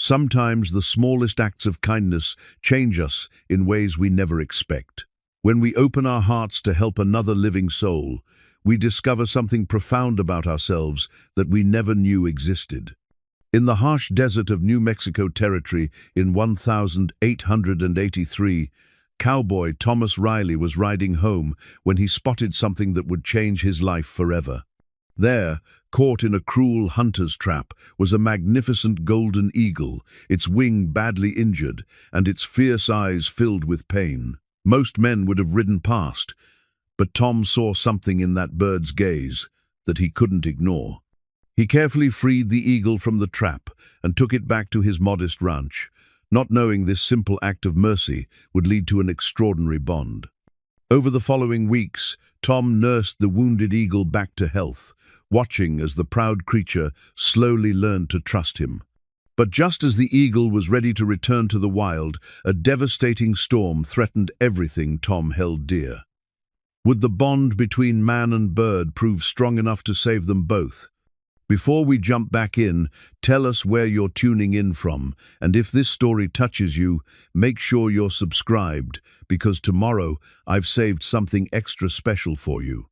Sometimes the smallest acts of kindness change us in ways we never expect. When we open our hearts to help another living soul, we discover something profound about ourselves that we never knew existed. In the harsh desert of New Mexico Territory in 1883, Cowboy Thomas Riley was riding home when he spotted something that would change his life forever. There, caught in a cruel hunter's trap, was a magnificent golden eagle, its wing badly injured and its fierce eyes filled with pain. Most men would have ridden past, but Tom saw something in that bird's gaze that he couldn't ignore. He carefully freed the eagle from the trap and took it back to his modest ranch, not knowing this simple act of mercy would lead to an extraordinary bond. Over the following weeks, Tom nursed the wounded eagle back to health, watching as the proud creature slowly learned to trust him. But just as the eagle was ready to return to the wild, a devastating storm threatened everything Tom held dear. Would the bond between man and bird prove strong enough to save them both? Before we jump back in, tell us where you're tuning in from, and if this story touches you, make sure you're subscribed, because tomorrow I've saved something extra special for you.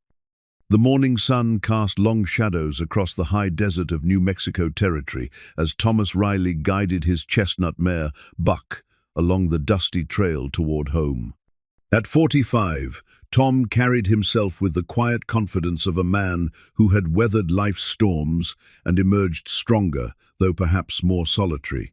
The morning sun cast long shadows across the high desert of New Mexico Territory as Thomas Riley guided his chestnut mare, Buck, along the dusty trail toward home. At 45, Tom carried himself with the quiet confidence of a man who had weathered life's storms and emerged stronger, though perhaps more solitary.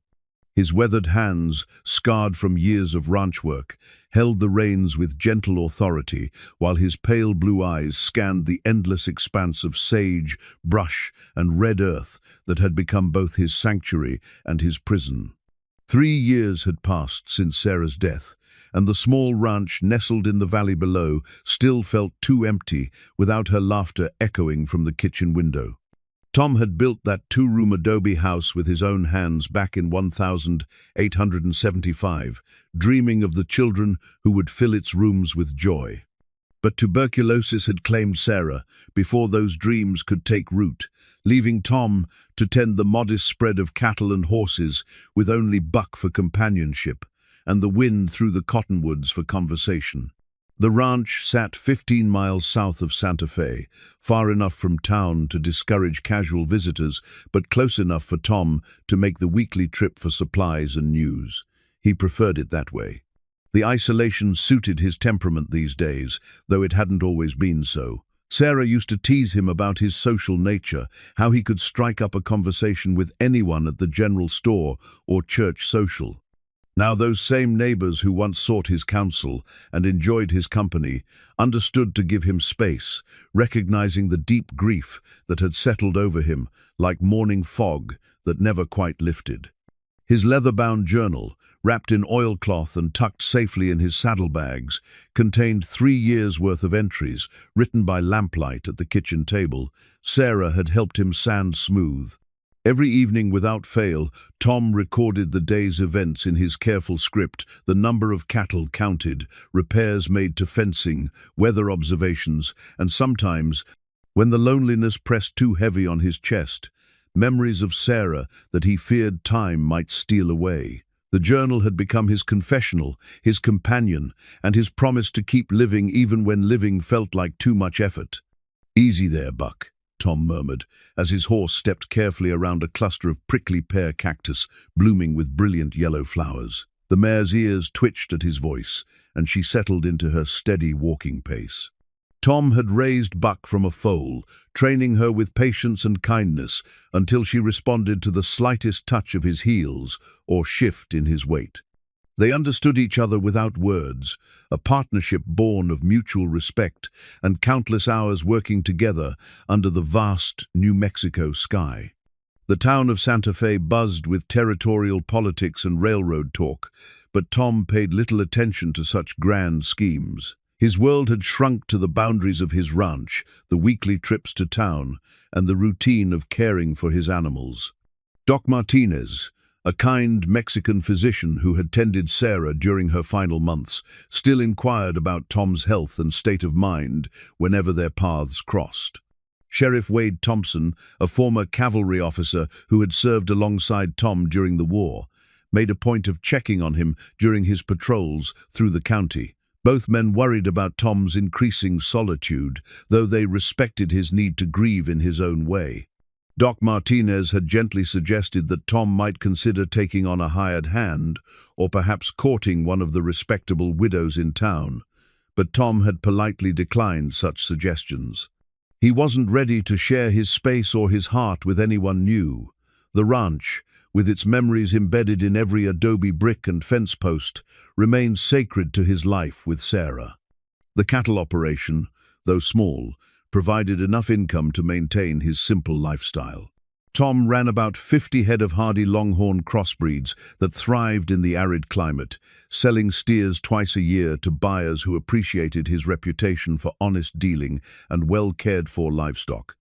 His weathered hands, scarred from years of ranch work, held the reins with gentle authority, while his pale blue eyes scanned the endless expanse of sage, brush, and red earth that had become both his sanctuary and his prison. 3 years had passed since Sarah's death, and the small ranch nestled in the valley below still felt too empty without her laughter echoing from the kitchen window. Tom had built that 2-room adobe house with his own hands back in 1875, dreaming of the children who would fill its rooms with joy. But tuberculosis had claimed Sarah before those dreams could take root, leaving Tom to tend the modest spread of cattle and horses with only Buck for companionship and the wind through the cottonwoods for conversation. The ranch sat 15 miles south of Santa Fe, far enough from town to discourage casual visitors, but close enough for Tom to make the weekly trip for supplies and news. He preferred it that way. The isolation suited his temperament these days, though it hadn't always been so. Sarah used to tease him about his social nature, how he could strike up a conversation with anyone at the general store or church social. Now those same neighbors who once sought his counsel and enjoyed his company understood to give him space, recognizing the deep grief that had settled over him like morning fog that never quite lifted. His leather-bound journal, wrapped in oilcloth and tucked safely in his saddlebags, contained 3 years' worth of entries, written by lamplight at the kitchen table. Sarah had helped him sand smooth. Every evening without fail, Tom recorded the day's events in his careful script, the number of cattle counted, repairs made to fencing, weather observations, and sometimes, when the loneliness pressed too heavy on his chest, memories of Sarah that he feared time might steal away. The journal had become his confessional, his companion, and his promise to keep living even when living felt like too much effort. "Easy there, Buck," Tom murmured, as his horse stepped carefully around a cluster of prickly pear cactus blooming with brilliant yellow flowers. The mare's ears twitched at his voice, and she settled into her steady walking pace. Tom had raised Buck from a foal, training her with patience and kindness until she responded to the slightest touch of his heels or shift in his weight. They understood each other without words, a partnership born of mutual respect and countless hours working together under the vast New Mexico sky. The town of Santa Fe buzzed with territorial politics and railroad talk, but Tom paid little attention to such grand schemes. His world had shrunk to the boundaries of his ranch, the weekly trips to town, and the routine of caring for his animals. Doc Martinez, a kind Mexican physician who had tended Sarah during her final months, still inquired about Tom's health and state of mind whenever their paths crossed. Sheriff Wade Thompson, a former cavalry officer who had served alongside Tom during the war, made a point of checking on him during his patrols through the county. Both men worried about Tom's increasing solitude, though they respected his need to grieve in his own way. Doc Martinez had gently suggested that Tom might consider taking on a hired hand, or perhaps courting one of the respectable widows in town, but Tom had politely declined such suggestions. He wasn't ready to share his space or his heart with anyone new. The ranch, with its memories embedded in every adobe brick and fence post, remained sacred to his life with Sarah. The cattle operation, though small, provided enough income to maintain his simple lifestyle. Tom ran about 50 head of hardy longhorn crossbreeds that thrived in the arid climate, selling steers twice a year to buyers who appreciated his reputation for honest dealing and well-cared-for livestock.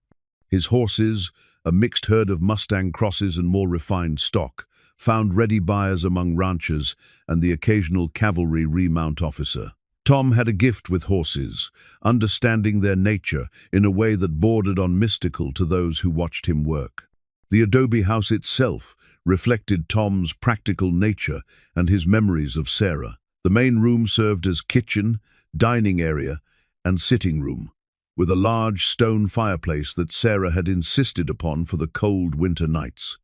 His horses, a mixed herd of Mustang crosses and more refined stock, found ready buyers among ranchers and the occasional cavalry remount officer. Tom had a gift with horses, understanding their nature in a way that bordered on mystical to those who watched him work. The adobe house itself reflected Tom's practical nature and his memories of Sarah. The main room served as kitchen, dining area, and sitting room, with a large stone fireplace that Sarah had insisted upon for the cold winter nights.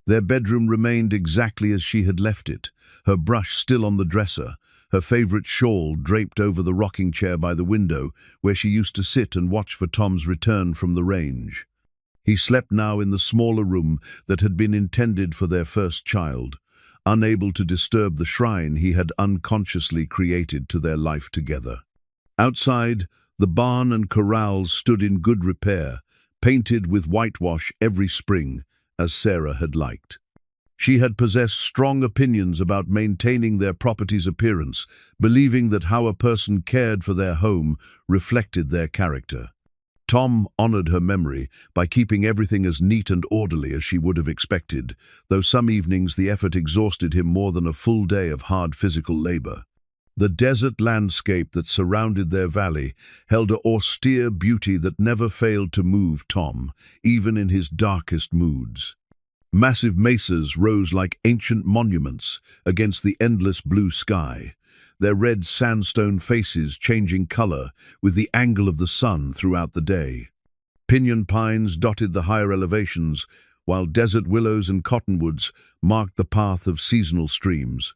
Their bedroom remained exactly as she had left it, her brush still on the dresser, her favorite shawl draped over the rocking chair by the window, where she used to sit and watch for Tom's return from the range. He slept now in the smaller room that had been intended for their first child, unable to disturb the shrine he had unconsciously created to their life together. Outside, the barn and corrals stood in good repair, painted with whitewash every spring, as Sarah had liked. She had possessed strong opinions about maintaining their property's appearance, believing that how a person cared for their home reflected their character. Tom honored her memory by keeping everything as neat and orderly as she would have expected, though some evenings the effort exhausted him more than a full day of hard physical labor. The desert landscape that surrounded their valley held an austere beauty that never failed to move Tom, even in his darkest moods. Massive mesas rose like ancient monuments against the endless blue sky, their red sandstone faces changing color with the angle of the sun throughout the day. Pinyon pines dotted the higher elevations, while desert willows and cottonwoods marked the path of seasonal streams.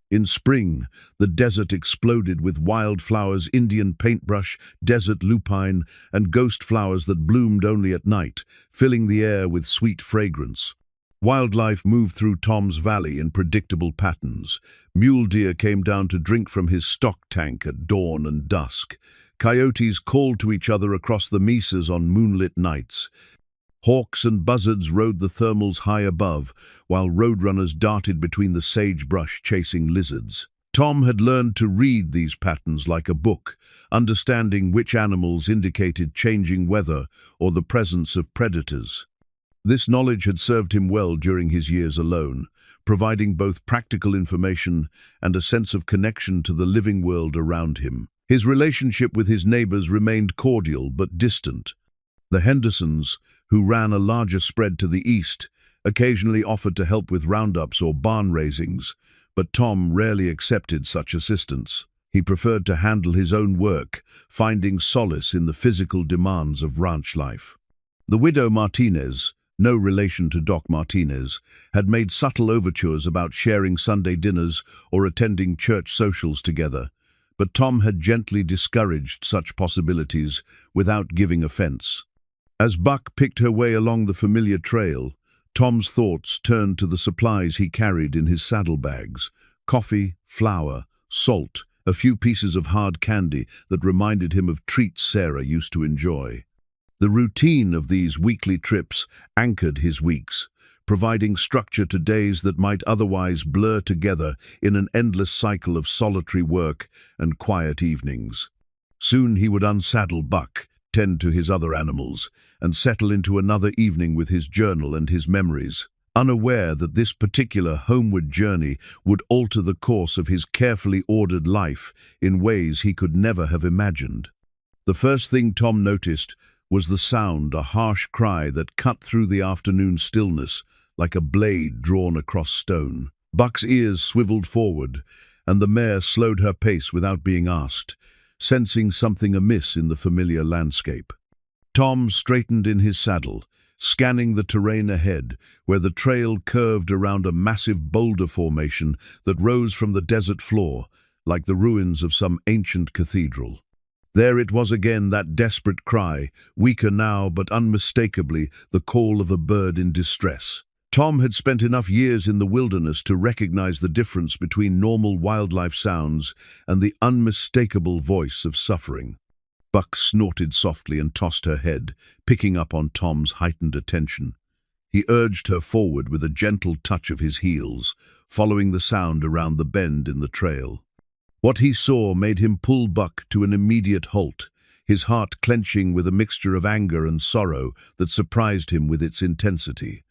In spring, the desert exploded with wildflowers, Indian paintbrush, desert lupine, and ghost flowers that bloomed only at night, filling the air with sweet fragrance. Wildlife moved through Tom's valley in predictable patterns. Mule deer came down to drink from his stock tank at dawn and dusk. Coyotes called to each other across the mesas on moonlit nights. Hawks and buzzards rode the thermals high above, while roadrunners darted between the sagebrush chasing lizards. Tom had learned to read these patterns like a book, understanding which animals indicated changing weather or the presence of predators. This knowledge had served him well during his years alone, providing both practical information and a sense of connection to the living world around him. His relationship with his neighbors remained cordial but distant. The Hendersons, who ran a larger spread to the east, occasionally offered to help with roundups or barn raisings, but Tom rarely accepted such assistance. He preferred to handle his own work, finding solace in the physical demands of ranch life. The widow Martinez, no relation to Doc Martinez, had made subtle overtures about sharing Sunday dinners or attending church socials together, but Tom had gently discouraged such possibilities without giving offense. As Buck picked her way along the familiar trail, Tom's thoughts turned to the supplies he carried in his saddlebags: coffee, flour, salt, a few pieces of hard candy that reminded him of treats Sarah used to enjoy. The routine of these weekly trips anchored his weeks, providing structure to days that might otherwise blur together in an endless cycle of solitary work and quiet evenings. Soon he would unsaddle Buck, tend to his other animals, and settle into another evening with his journal and his memories, unaware that this particular homeward journey would alter the course of his carefully ordered life in ways he could never have imagined. The first thing Tom noticed was the sound, a harsh cry that cut through the afternoon stillness like a blade drawn across stone. Buck's ears swiveled forward, and the mare slowed her pace without being asked, sensing something amiss in the familiar landscape. Tom straightened in his saddle, scanning the terrain ahead, where the trail curved around a massive boulder formation that rose from the desert floor, like the ruins of some ancient cathedral. There it was again, that desperate cry, weaker now but unmistakably the call of a bird in distress. Tom had spent enough years in the wilderness to recognize the difference between normal wildlife sounds and the unmistakable voice of suffering. Buck snorted softly and tossed her head, picking up on Tom's heightened attention. He urged her forward with a gentle touch of his heels, following the sound around the bend in the trail. What he saw made him pull Buck to an immediate halt, his heart clenching with a mixture of anger and sorrow that surprised him with its intensity.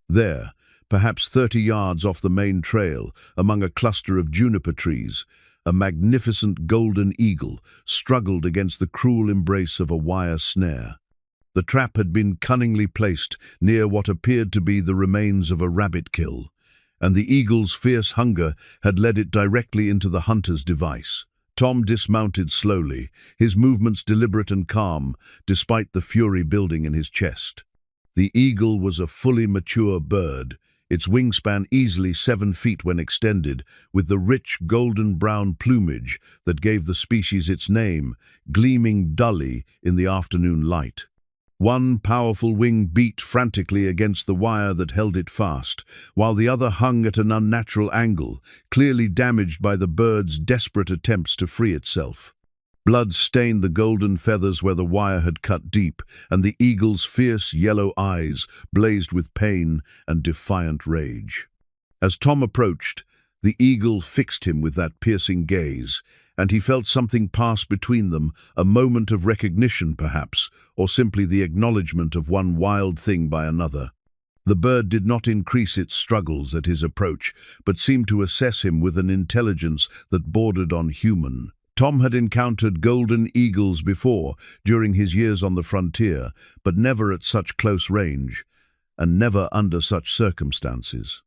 There, perhaps 30 yards off the main trail, among a cluster of juniper trees, a magnificent golden eagle struggled against the cruel embrace of a wire snare. The trap had been cunningly placed near what appeared to be the remains of a rabbit kill, and the eagle's fierce hunger had led it directly into the hunter's device. Tom dismounted slowly, his movements deliberate and calm, despite the fury building in his chest. The eagle was a fully mature bird, its wingspan easily 7 feet when extended, with the rich golden-brown plumage that gave the species its name, gleaming dully in the afternoon light. One powerful wing beat frantically against the wire that held it fast, while the other hung at an unnatural angle, clearly damaged by the bird's desperate attempts to free itself. Blood stained the golden feathers where the wire had cut deep, and the eagle's fierce yellow eyes blazed with pain and defiant rage. As Tom approached, the eagle fixed him with that piercing gaze, and he felt something pass between them, a moment of recognition perhaps, or simply the acknowledgement of one wild thing by another. The bird did not increase its struggles at his approach, but seemed to assess him with an intelligence that bordered on human. Tom had encountered golden eagles before, during his years on the frontier, but never at such close range, and never under such circumstances.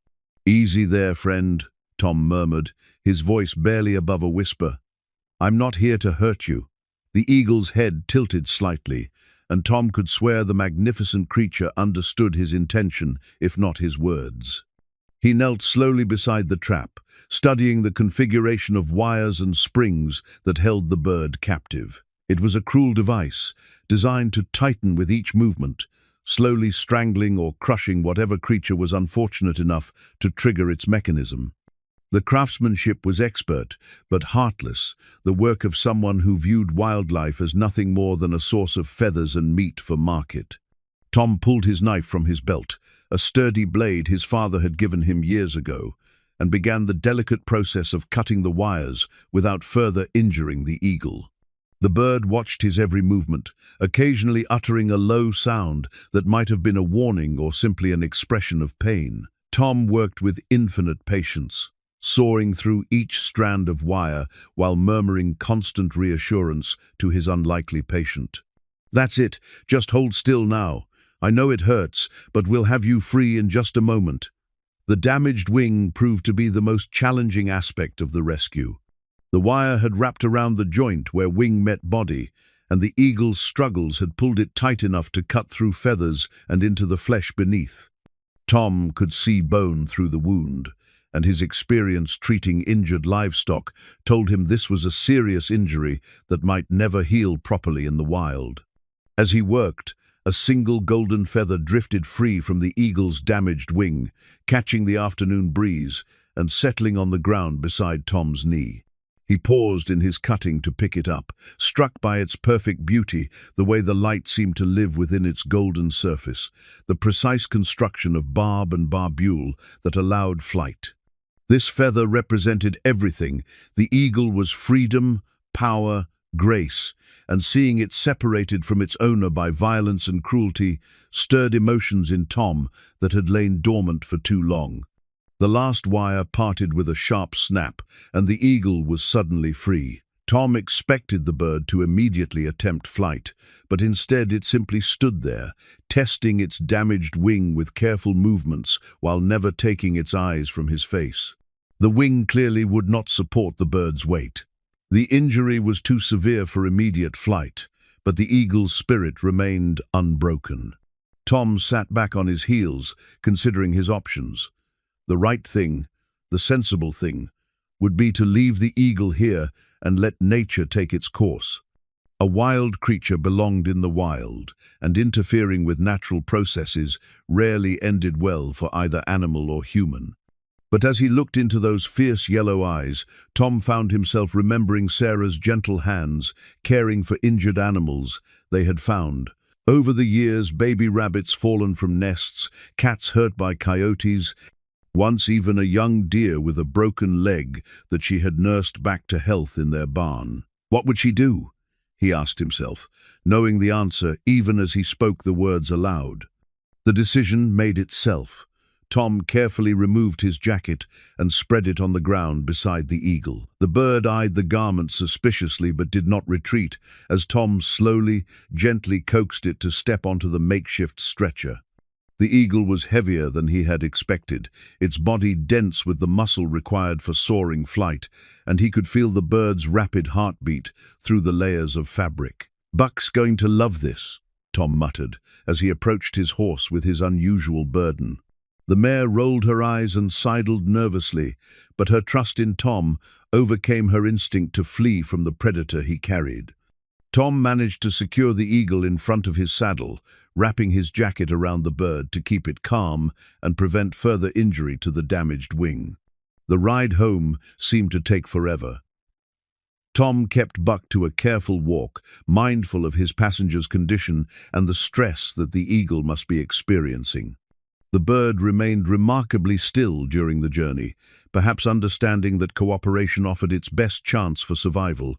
"Easy there, friend," Tom murmured, his voice barely above a whisper. "I'm not here to hurt you." The eagle's head tilted slightly, and Tom could swear the magnificent creature understood his intention, if not his words. He knelt slowly beside the trap, studying the configuration of wires and springs that held the bird captive. It was a cruel device, designed to tighten with each movement, slowly strangling or crushing whatever creature was unfortunate enough to trigger its mechanism. The craftsmanship was expert, but heartless, the work of someone who viewed wildlife as nothing more than a source of feathers and meat for market. Tom pulled his knife from his belt, a sturdy blade his father had given him years ago, and began the delicate process of cutting the wires without further injuring the eagle. The bird watched his every movement, occasionally uttering a low sound that might have been a warning or simply an expression of pain. Tom worked with infinite patience, sawing through each strand of wire while murmuring constant reassurance to his unlikely patient. "That's it, just hold still now. I know it hurts, but we'll have you free in just a moment." The damaged wing proved to be the most challenging aspect of the rescue. The wire had wrapped around the joint where wing met body, and the eagle's struggles had pulled it tight enough to cut through feathers and into the flesh beneath. Tom could see bone through the wound, and his experience treating injured livestock told him this was a serious injury that might never heal properly in the wild. As he worked, a single golden feather drifted free from the eagle's damaged wing, catching the afternoon breeze and settling on the ground beside Tom's knee. He paused in his cutting to pick it up, struck by its perfect beauty, the way the light seemed to live within its golden surface, the precise construction of barb and barbule that allowed flight. This feather represented everything. The eagle was freedom, power, grace, and seeing it separated from its owner by violence and cruelty stirred emotions in Tom that had lain dormant for too long. The last wire parted with a sharp snap, and the eagle was suddenly free. Tom expected the bird to immediately attempt flight, but instead it simply stood there, testing its damaged wing with careful movements while never taking its eyes from his face. The wing clearly would not support the bird's weight. The injury was too severe for immediate flight, but the eagle's spirit remained unbroken. Tom sat back on his heels, considering his options. The right thing, the sensible thing, would be to leave the eagle here and let nature take its course. A wild creature belonged in the wild, and interfering with natural processes rarely ended well for either animal or human. But as he looked into those fierce yellow eyes, Tom found himself remembering Sarah's gentle hands, caring for injured animals they had found. Over the years, baby rabbits fallen from nests, cats hurt by coyotes, once even a young deer with a broken leg that she had nursed back to health in their barn. What would she do? He asked himself, knowing the answer even as he spoke the words aloud. The decision made itself. Tom carefully removed his jacket and spread it on the ground beside the eagle. The bird eyed the garment suspiciously but did not retreat as Tom slowly, gently coaxed it to step onto the makeshift stretcher. The eagle was heavier than he had expected, its body dense with the muscle required for soaring flight, and he could feel the bird's rapid heartbeat through the layers of fabric. "Buck's going to love this," Tom muttered, as he approached his horse with his unusual burden. The mare rolled her eyes and sidled nervously, but her trust in Tom overcame her instinct to flee from the predator he carried. Tom managed to secure the eagle in front of his saddle, wrapping his jacket around the bird to keep it calm and prevent further injury to the damaged wing. The ride home seemed to take forever. Tom kept Buck to a careful walk, mindful of his passenger's condition and the stress that the eagle must be experiencing. The bird remained remarkably still during the journey, perhaps understanding that cooperation offered its best chance for survival,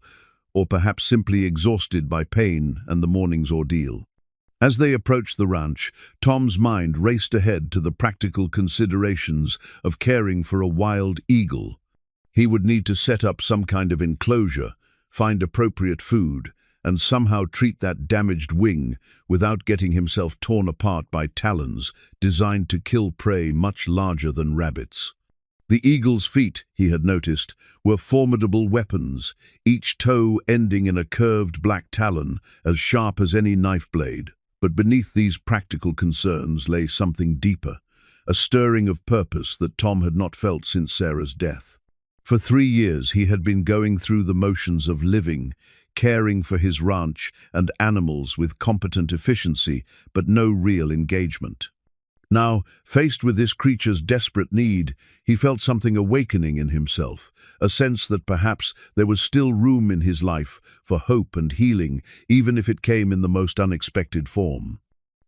or perhaps simply exhausted by pain and the morning's ordeal. As they approached the ranch, Tom's mind raced ahead to the practical considerations of caring for a wild eagle. He would need to set up some kind of enclosure, find appropriate food, and somehow treat that damaged wing without getting himself torn apart by talons designed to kill prey much larger than rabbits. The eagle's feet, he had noticed, were formidable weapons, each toe ending in a curved black talon as sharp as any knife blade. But beneath these practical concerns lay something deeper, a stirring of purpose that Tom had not felt since Sarah's death. For 3 years he had been going through the motions of living, caring for his ranch and animals with competent efficiency, but no real engagement. Now, faced with this creature's desperate need, he felt something awakening in himself, a sense that perhaps there was still room in his life for hope and healing, even if it came in the most unexpected form.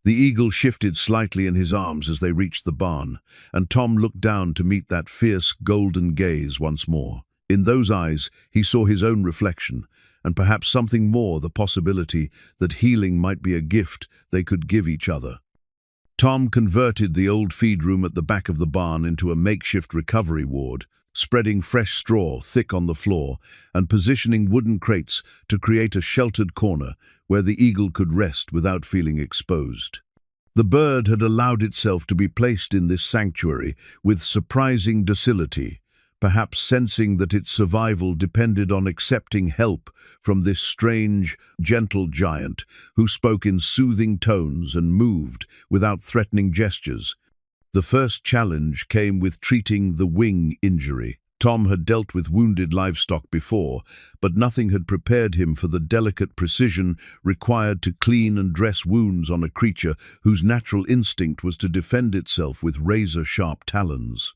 The eagle shifted slightly in his arms as they reached the barn, and Tom looked down to meet that fierce, golden gaze once more. In those eyes, he saw his own reflection, and perhaps something more, the possibility that healing might be a gift they could give each other. Tom converted the old feed room at the back of the barn into a makeshift recovery ward, spreading fresh straw thick on the floor and positioning wooden crates to create a sheltered corner where the eagle could rest without feeling exposed. The bird had allowed itself to be placed in this sanctuary with surprising docility, perhaps sensing that its survival depended on accepting help from this strange, gentle giant who spoke in soothing tones and moved without threatening gestures. The first challenge came with treating the wing injury. Tom had dealt with wounded livestock before, but nothing had prepared him for the delicate precision required to clean and dress wounds on a creature whose natural instinct was to defend itself with razor-sharp talons.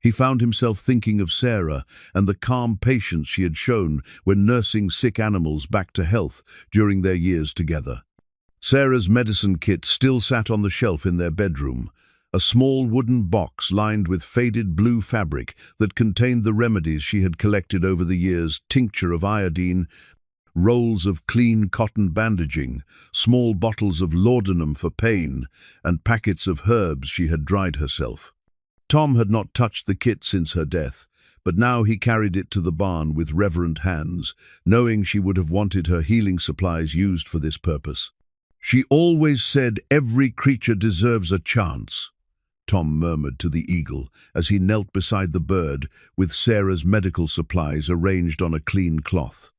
He found himself thinking of Sarah and the calm patience she had shown when nursing sick animals back to health during their years together. Sarah's medicine kit still sat on the shelf in their bedroom, a small wooden box lined with faded blue fabric that contained the remedies she had collected over the years: tincture of iodine, rolls of clean cotton bandaging, small bottles of laudanum for pain, and packets of herbs she had dried herself. Tom had not touched the kit since her death, but now he carried it to the barn with reverent hands, knowing she would have wanted her healing supplies used for this purpose. "She always said every creature deserves a chance," Tom murmured to the eagle as he knelt beside the bird with Sarah's medical supplies arranged on a clean cloth.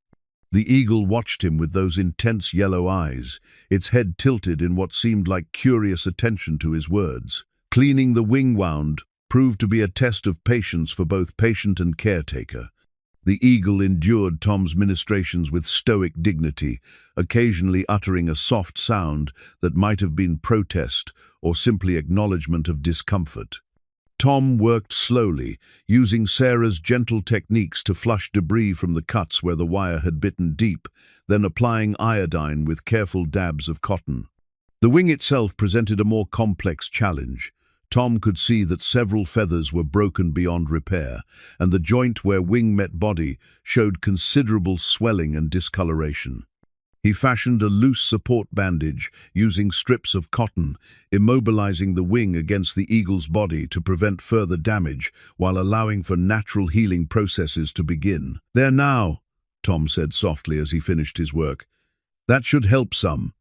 The eagle watched him with those intense yellow eyes, its head tilted in what seemed like curious attention to his words. Cleaning the wing wound proved to be a test of patience for both patient and caretaker. The eagle endured Tom's ministrations with stoic dignity, occasionally uttering a soft sound that might have been protest or simply acknowledgement of discomfort. Tom worked slowly, using Sarah's gentle techniques to flush debris from the cuts where the wire had bitten deep, then applying iodine with careful dabs of cotton. The wing itself presented a more complex challenge. Tom could see that several feathers were broken beyond repair, and the joint where wing met body showed considerable swelling and discoloration. He fashioned a loose support bandage using strips of cotton, immobilizing the wing against the eagle's body to prevent further damage while allowing for natural healing processes to begin. "There now," Tom said softly as he finished his work. "That should help some."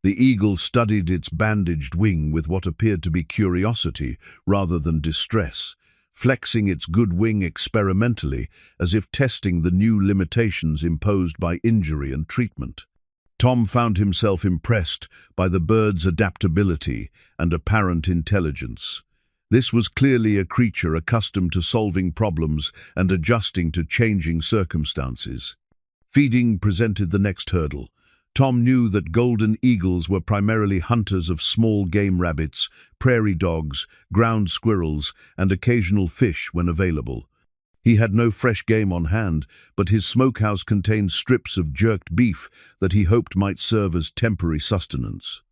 The eagle studied its bandaged wing with what appeared to be curiosity rather than distress, flexing its good wing experimentally as if testing the new limitations imposed by injury and treatment. Tom found himself impressed by the bird's adaptability and apparent intelligence. This was clearly a creature accustomed to solving problems and adjusting to changing circumstances. Feeding presented the next hurdle. Tom knew that golden eagles were primarily hunters of small game rabbits, prairie dogs, ground squirrels, and occasional fish when available. He had no fresh game on hand, but his smokehouse contained strips of jerked beef that he hoped might serve as temporary sustenance.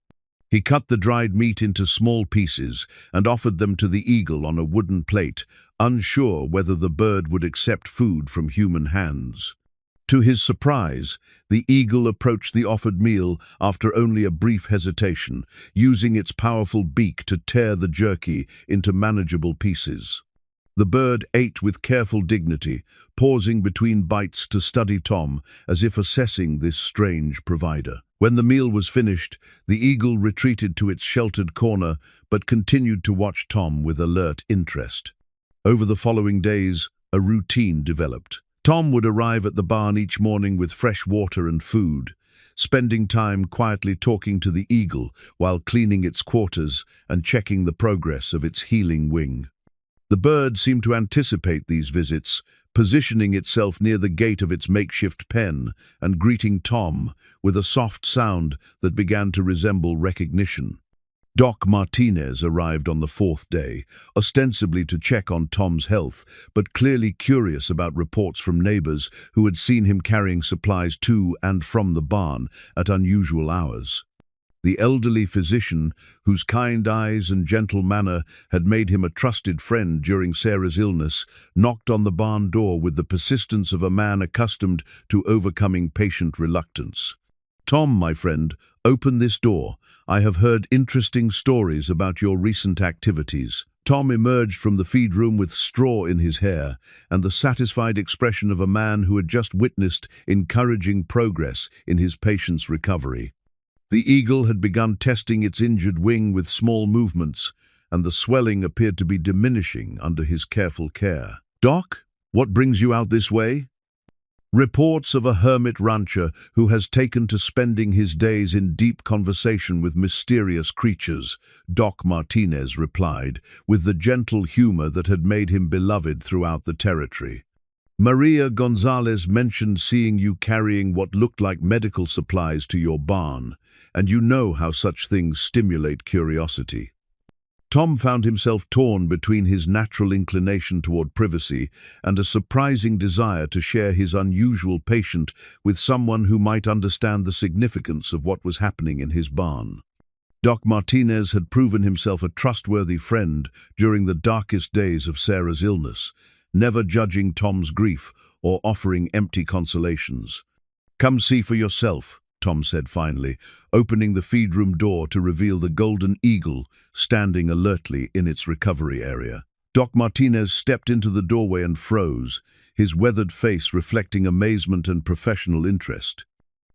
He cut the dried meat into small pieces and offered them to the eagle on a wooden plate, unsure whether the bird would accept food from human hands. To his surprise, the eagle approached the offered meal after only a brief hesitation, using its powerful beak to tear the jerky into manageable pieces. The bird ate with careful dignity, pausing between bites to study Tom as if assessing this strange provider. When the meal was finished, the eagle retreated to its sheltered corner but continued to watch Tom with alert interest. Over the following days, a routine developed. Tom would arrive at the barn each morning with fresh water and food, spending time quietly talking to the eagle while cleaning its quarters and checking the progress of its healing wing. The bird seemed to anticipate these visits, positioning itself near the gate of its makeshift pen and greeting Tom with a soft sound that began to resemble recognition. Doc Martinez arrived on the fourth day, ostensibly to check on Tom's health, but clearly curious about reports from neighbors who had seen him carrying supplies to and from the barn at unusual hours. The elderly physician, whose kind eyes and gentle manner had made him a trusted friend during Sarah's illness, knocked on the barn door with the persistence of a man accustomed to overcoming patient reluctance. "Tom, my friend, open this door. I have heard interesting stories about your recent activities." Tom emerged from the feed room with straw in his hair and the satisfied expression of a man who had just witnessed encouraging progress in his patient's recovery. The eagle had begun testing its injured wing with small movements, and the swelling appeared to be diminishing under his careful care. "Doc, what brings you out this way?" "Reports of a hermit rancher who has taken to spending his days in deep conversation with mysterious creatures," Doc Martinez replied, with the gentle humor that had made him beloved throughout the territory. "Maria Gonzalez mentioned seeing you carrying what looked like medical supplies to your barn, and you know how such things stimulate curiosity." Tom found himself torn between his natural inclination toward privacy and a surprising desire to share his unusual patient with someone who might understand the significance of what was happening in his barn. Doc Martinez had proven himself a trustworthy friend during the darkest days of Sarah's illness, never judging Tom's grief or offering empty consolations. "Come see for yourself," Tom said finally, opening the feed room door to reveal the golden eagle standing alertly in its recovery area. Doc Martinez stepped into the doorway and froze, his weathered face reflecting amazement and professional interest.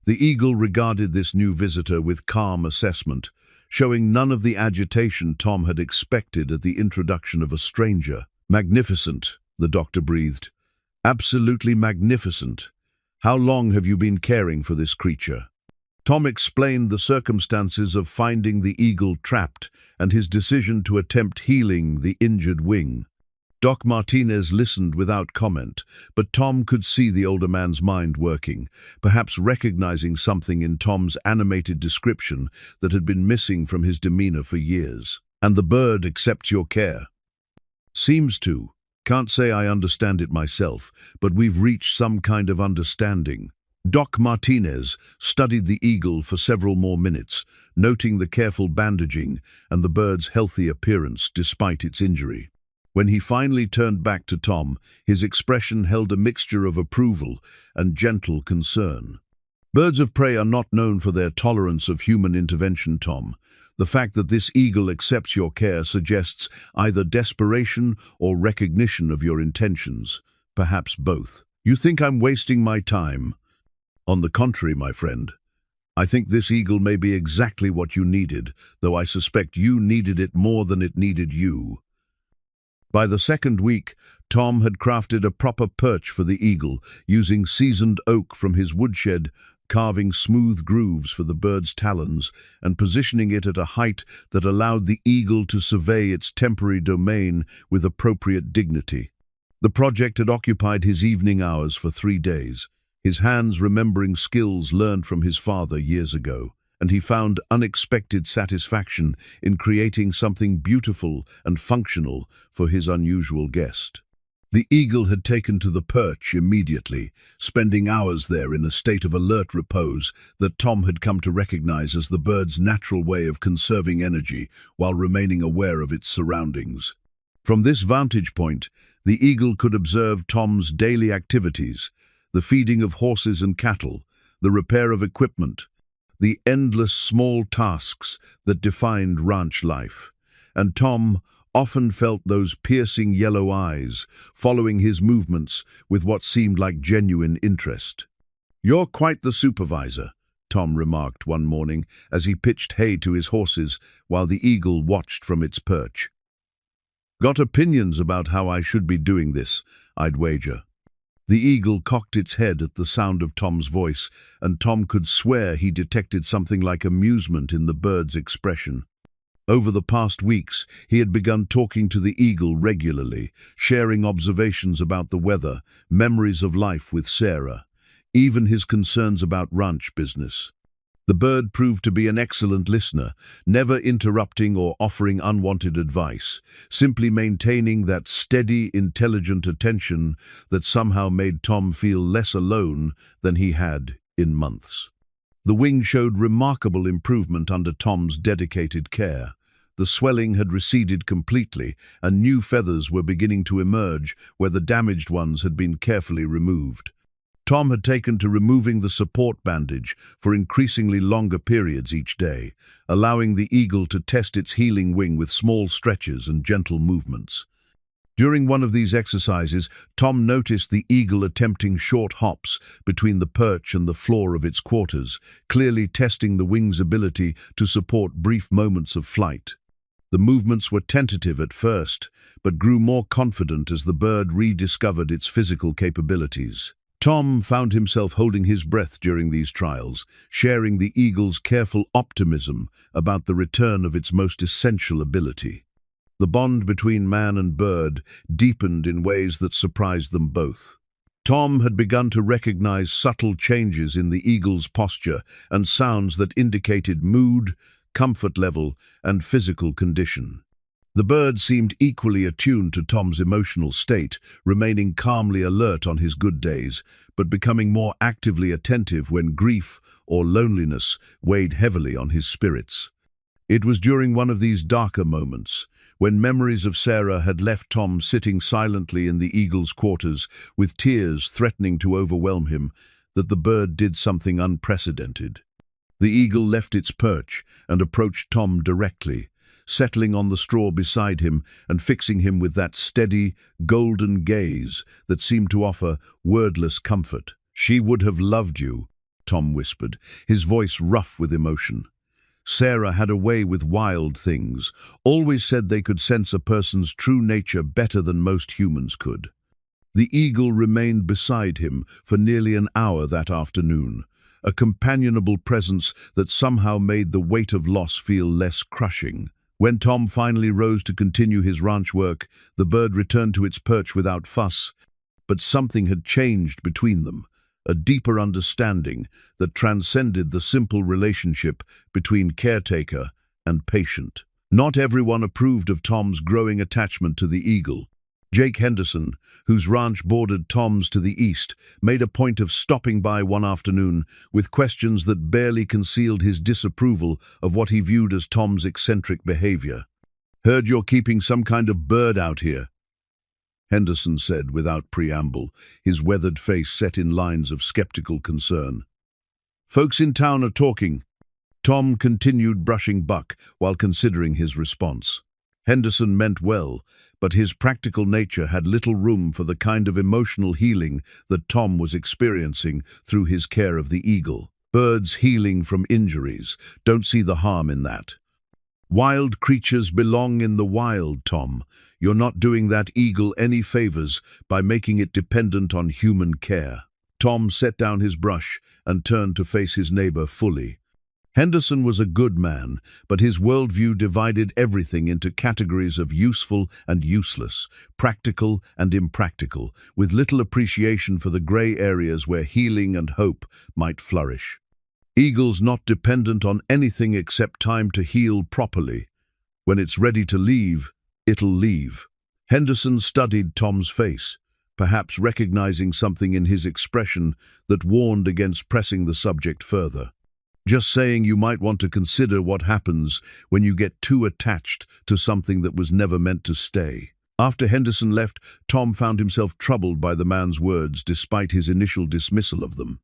The eagle regarded this new visitor with calm assessment, showing none of the agitation Tom had expected at the introduction of a stranger. "Magnificent," the doctor breathed. "Absolutely magnificent. How long have you been caring for this creature?" Tom explained the circumstances of finding the eagle trapped and his decision to attempt healing the injured wing. Doc Martinez listened without comment, but Tom could see the older man's mind working, perhaps recognizing something in Tom's animated description that had been missing from his demeanor for years. "And the bird accepts your care?" "Seems to. Can't say I understand it myself, but we've reached some kind of understanding." Doc Martinez studied the eagle for several more minutes, noting the careful bandaging and the bird's healthy appearance despite its injury. When he finally turned back to Tom, his expression held a mixture of approval and gentle concern. "Birds of prey are not known for their tolerance of human intervention, Tom. The fact that this eagle accepts your care suggests either desperation or recognition of your intentions, perhaps both. You think I'm wasting my time? On the contrary, my friend. I think this eagle may be exactly what you needed, though I suspect you needed it more than it needed you." By the second week, Tom had crafted a proper perch for the eagle, using seasoned oak from his woodshed, carving smooth grooves for the bird's talons, and positioning it at a height that allowed the eagle to survey its temporary domain with appropriate dignity. The project had occupied his evening hours for 3 days, his hands remembering skills learned from his father years ago, and he found unexpected satisfaction in creating something beautiful and functional for his unusual guest. The eagle had taken to the perch immediately, spending hours there in a state of alert repose that Tom had come to recognize as the bird's natural way of conserving energy while remaining aware of its surroundings. From this vantage point, the eagle could observe Tom's daily activities, the feeding of horses and cattle, the repair of equipment, the endless small tasks that defined ranch life, and Tom often felt those piercing yellow eyes, following his movements with what seemed like genuine interest. "You're quite the supervisor," Tom remarked one morning as he pitched hay to his horses while the eagle watched from its perch. "Got opinions about how I should be doing this, I'd wager." The eagle cocked its head at the sound of Tom's voice, and Tom could swear he detected something like amusement in the bird's expression. Over the past weeks, he had begun talking to the eagle regularly, sharing observations about the weather, memories of life with Sarah, even his concerns about ranch business. The bird proved to be an excellent listener, never interrupting or offering unwanted advice, simply maintaining that steady, intelligent attention that somehow made Tom feel less alone than he had in months. The wing showed remarkable improvement under Tom's dedicated care. The swelling had receded completely, and new feathers were beginning to emerge where the damaged ones had been carefully removed. Tom had taken to removing the support bandage for increasingly longer periods each day, allowing the eagle to test its healing wing with small stretches and gentle movements. During one of these exercises, Tom noticed the eagle attempting short hops between the perch and the floor of its quarters, clearly testing the wing's ability to support brief moments of flight. The movements were tentative at first, but grew more confident as the bird rediscovered its physical capabilities. Tom found himself holding his breath during these trials, sharing the eagle's careful optimism about the return of its most essential ability. The bond between man and bird deepened in ways that surprised them both. Tom had begun to recognize subtle changes in the eagle's posture and sounds that indicated mood, comfort level, and physical condition. The bird seemed equally attuned to Tom's emotional state, remaining calmly alert on his good days, but becoming more actively attentive when grief or loneliness weighed heavily on his spirits. It was during one of these darker moments, when memories of Sarah had left Tom sitting silently in the eagle's quarters with tears threatening to overwhelm him, that the bird did something unprecedented. The eagle left its perch and approached Tom directly, settling on the straw beside him and fixing him with that steady, golden gaze that seemed to offer wordless comfort. "She would have loved you," Tom whispered, his voice rough with emotion. Sarah had a way with wild things, always said they could sense a person's true nature better than most humans could. The eagle remained beside him for nearly an hour that afternoon, a companionable presence that somehow made the weight of loss feel less crushing. When Tom finally rose to continue his ranch work, the bird returned to its perch without fuss, but something had changed between them, a deeper understanding that transcended the simple relationship between caretaker and patient. Not everyone approved of Tom's growing attachment to the eagle. Jake Henderson, whose ranch bordered Tom's to the east, made a point of stopping by one afternoon with questions that barely concealed his disapproval of what he viewed as Tom's eccentric behavior. "Heard you're keeping some kind of bird out here," Henderson said without preamble, his weathered face set in lines of skeptical concern. "Folks in town are talking." Tom continued brushing Buck while considering his response. Henderson meant well, but his practical nature had little room for the kind of emotional healing that Tom was experiencing through his care of the eagle. Birds healing from injuries, don't see the harm in that. Wild creatures belong in the wild, Tom. You're not doing that eagle any favors by making it dependent on human care. Tom set down his brush and turned to face his neighbor fully. Henderson was a good man, but his worldview divided everything into categories of useful and useless, practical and impractical, with little appreciation for the gray areas where healing and hope might flourish. Eagle's not dependent on anything except time to heal properly. When it's ready to leave, it'll leave. Henderson studied Tom's face, perhaps recognizing something in his expression that warned against pressing the subject further. Just saying you might want to consider what happens when you get too attached to something that was never meant to stay. After Henderson left, Tom found himself troubled by the man's words despite his initial dismissal of them.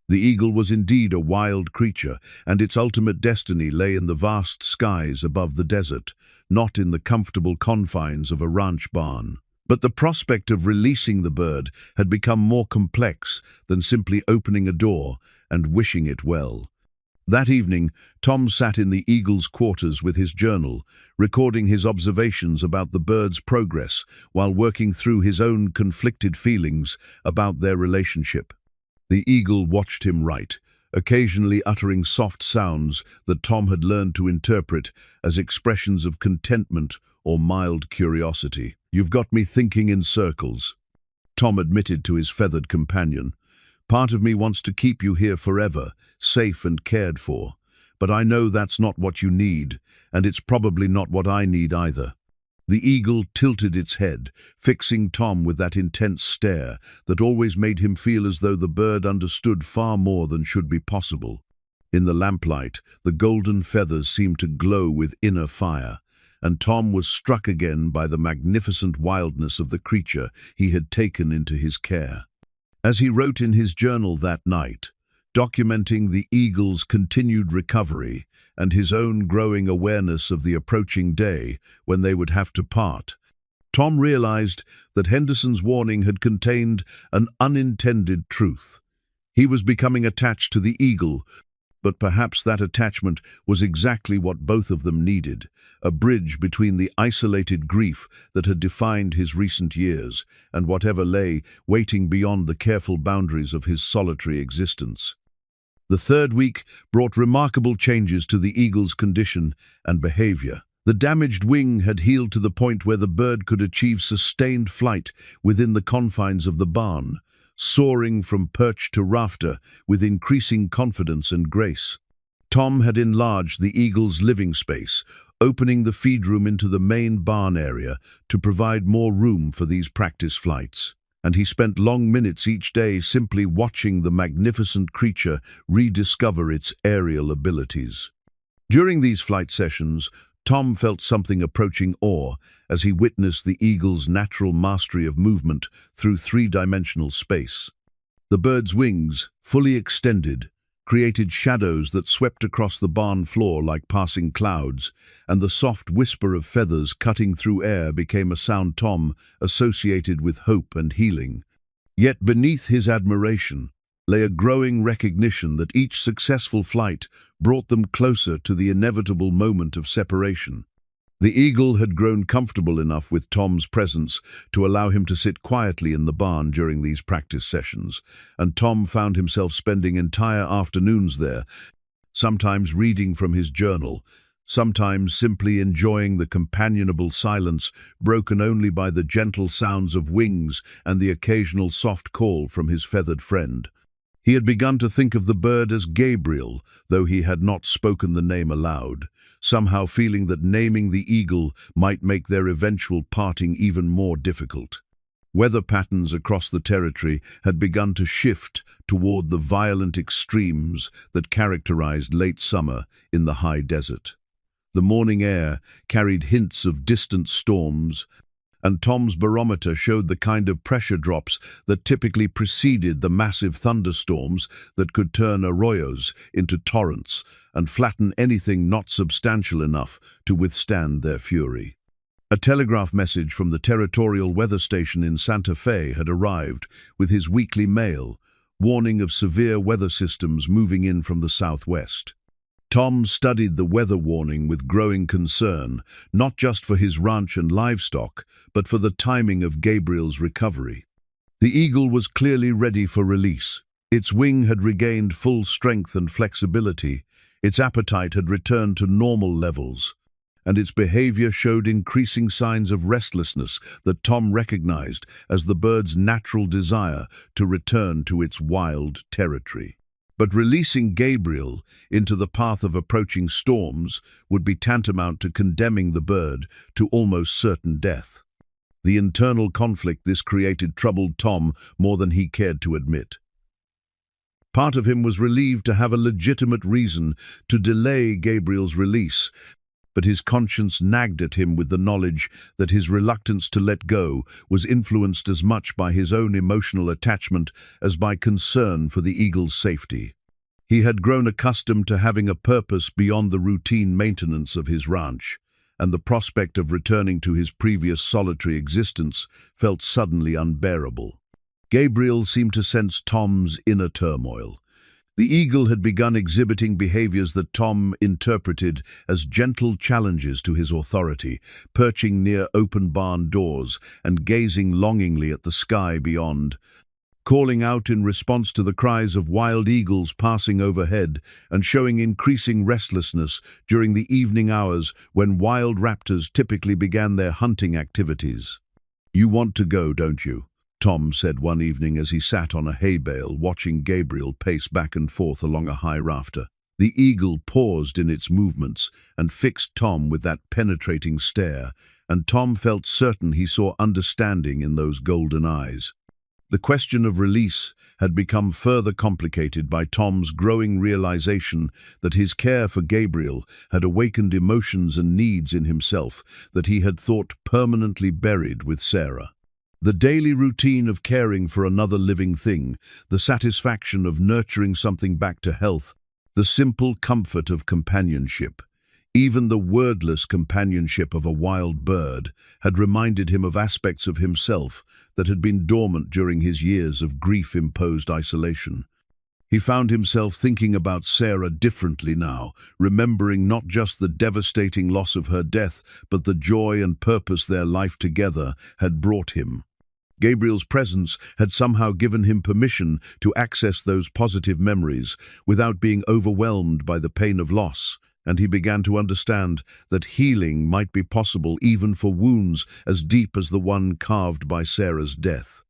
The eagle was indeed a wild creature, and its ultimate destiny lay in the vast skies above the desert, not in the comfortable confines of a ranch barn. But the prospect of releasing the bird had become more complex than simply opening a door and wishing it well. That evening, Tom sat in the eagle's quarters with his journal, recording his observations about the bird's progress while working through his own conflicted feelings about their relationship. The eagle watched him write, occasionally uttering soft sounds that Tom had learned to interpret as expressions of contentment or mild curiosity. "You've got me thinking in circles," Tom admitted to his feathered companion. "Part of me wants to keep you here forever, safe and cared for. But I know that's not what you need, and it's probably not what I need either." The eagle tilted its head, fixing Tom with that intense stare that always made him feel as though the bird understood far more than should be possible. In the lamplight, the golden feathers seemed to glow with inner fire, and Tom was struck again by the magnificent wildness of the creature he had taken into his care. As he wrote in his journal that night, documenting the eagle's continued recovery and his own growing awareness of the approaching day when they would have to part, Tom realized that Henderson's warning had contained an unintended truth. He was becoming attached to the eagle, but perhaps that attachment was exactly what both of them needed, a bridge between the isolated grief that had defined his recent years and whatever lay waiting beyond the careful boundaries of his solitary existence. The third week brought remarkable changes to the eagle's condition and behavior. The damaged wing had healed to the point where the bird could achieve sustained flight within the confines of the barn, soaring from perch to rafter with increasing confidence and grace. Tom had enlarged the eagle's living space, opening the feed room into the main barn area to provide more room for these practice flights. And he spent long minutes each day simply watching the magnificent creature rediscover its aerial abilities. During these flight sessions, Tom felt something approaching awe as he witnessed the eagle's natural mastery of movement through three-dimensional space. The bird's wings, fully extended, created shadows that swept across the barn floor like passing clouds, and the soft whisper of feathers cutting through air became a sound Tom associated with hope and healing. Yet beneath his admiration lay a growing recognition that each successful flight brought them closer to the inevitable moment of separation. The eagle had grown comfortable enough with Tom's presence to allow him to sit quietly in the barn during these practice sessions, and Tom found himself spending entire afternoons there, sometimes reading from his journal, sometimes simply enjoying the companionable silence broken only by the gentle sounds of wings and the occasional soft call from his feathered friend. He had begun to think of the bird as Gabriel, though he had not spoken the name aloud, somehow feeling that naming the eagle might make their eventual parting even more difficult. Weather patterns across the territory had begun to shift toward the violent extremes that characterized late summer in the high desert. The morning air carried hints of distant storms, and Tom's barometer showed the kind of pressure drops that typically preceded the massive thunderstorms that could turn arroyos into torrents and flatten anything not substantial enough to withstand their fury. A telegraph message from the territorial weather station in Santa Fe had arrived with his weekly mail, warning of severe weather systems moving in from the southwest. Tom studied the weather warning with growing concern, not just for his ranch and livestock, but for the timing of Gabriel's recovery. The eagle was clearly ready for release. Its wing had regained full strength and flexibility, its appetite had returned to normal levels, and its behavior showed increasing signs of restlessness that Tom recognized as the bird's natural desire to return to its wild territory. But releasing Gabriel into the path of approaching storms would be tantamount to condemning the bird to almost certain death. The internal conflict this created troubled Tom more than he cared to admit. Part of him was relieved to have a legitimate reason to delay Gabriel's release, but his conscience nagged at him with the knowledge that his reluctance to let go was influenced as much by his own emotional attachment as by concern for the eagle's safety. He had grown accustomed to having a purpose beyond the routine maintenance of his ranch, and the prospect of returning to his previous solitary existence felt suddenly unbearable. Gabriel seemed to sense Tom's inner turmoil. The eagle had begun exhibiting behaviors that Tom interpreted as gentle challenges to his authority, perching near open barn doors and gazing longingly at the sky beyond, calling out in response to the cries of wild eagles passing overhead and showing increasing restlessness during the evening hours when wild raptors typically began their hunting activities. "You want to go, don't you?" Tom said one evening as he sat on a hay bale watching Gabriel pace back and forth along a high rafter. The eagle paused in its movements and fixed Tom with that penetrating stare, and Tom felt certain he saw understanding in those golden eyes. The question of release had become further complicated by Tom's growing realization that his care for Gabriel had awakened emotions and needs in himself that he had thought permanently buried with Sarah. The daily routine of caring for another living thing, the satisfaction of nurturing something back to health, the simple comfort of companionship, even the wordless companionship of a wild bird, had reminded him of aspects of himself that had been dormant during his years of grief-imposed isolation. He found himself thinking about Sarah differently now, remembering not just the devastating loss of her death, but the joy and purpose their life together had brought him. Gabriel's presence had somehow given him permission to access those positive memories without being overwhelmed by the pain of loss, and he began to understand that healing might be possible even for wounds as deep as the one carved by Sarah's death.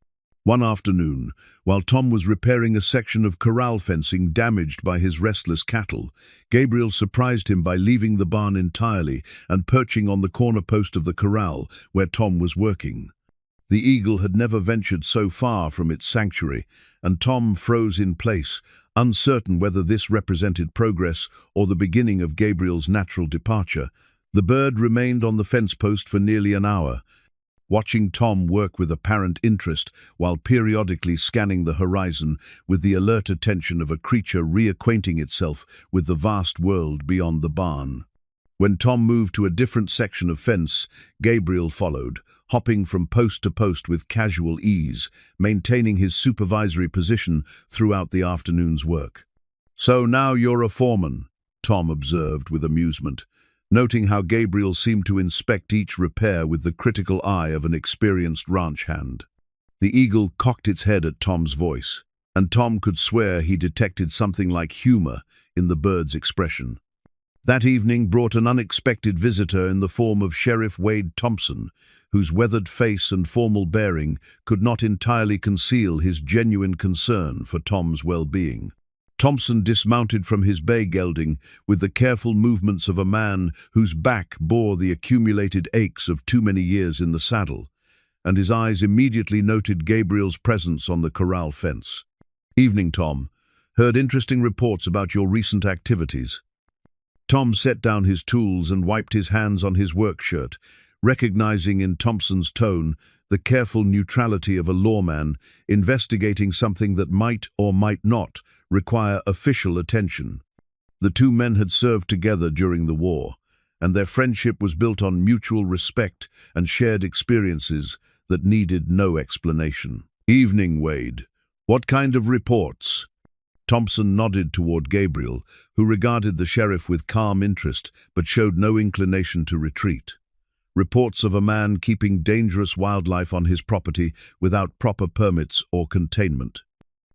One afternoon, while Tom was repairing a section of corral fencing damaged by his restless cattle, Gabriel surprised him by leaving the barn entirely and perching on the corner post of the corral where Tom was working. The eagle had never ventured so far from its sanctuary, and Tom froze in place, uncertain whether this represented progress or the beginning of Gabriel's natural departure. The bird remained on the fence post for nearly an hour, watching Tom work with apparent interest while periodically scanning the horizon with the alert attention of a creature reacquainting itself with the vast world beyond the barn. When Tom moved to a different section of fence, Gabriel followed, hopping from post to post with casual ease, maintaining his supervisory position throughout the afternoon's work. "So now you're a foreman," Tom observed with amusement, noting how Gabriel seemed to inspect each repair with the critical eye of an experienced ranch hand. The eagle cocked its head at Tom's voice, and Tom could swear he detected something like humor in the bird's expression. That evening brought an unexpected visitor in the form of Sheriff Wade Thompson, whose weathered face and formal bearing could not entirely conceal his genuine concern for Tom's well-being. Thompson dismounted from his bay gelding with the careful movements of a man whose back bore the accumulated aches of too many years in the saddle, and his eyes immediately noted Gabriel's presence on the corral fence. "Evening, Tom. Heard interesting reports about your recent activities." Tom set down his tools and wiped his hands on his work shirt, recognizing in Thompson's tone the careful neutrality of a lawman investigating something that might or might not require official attention. The two men had served together during the war, and their friendship was built on mutual respect and shared experiences that needed no explanation. "Evening, Wade. What kind of reports?" Thompson nodded toward Gabriel, who regarded the sheriff with calm interest but showed no inclination to retreat. "Reports of a man keeping dangerous wildlife on his property without proper permits or containment."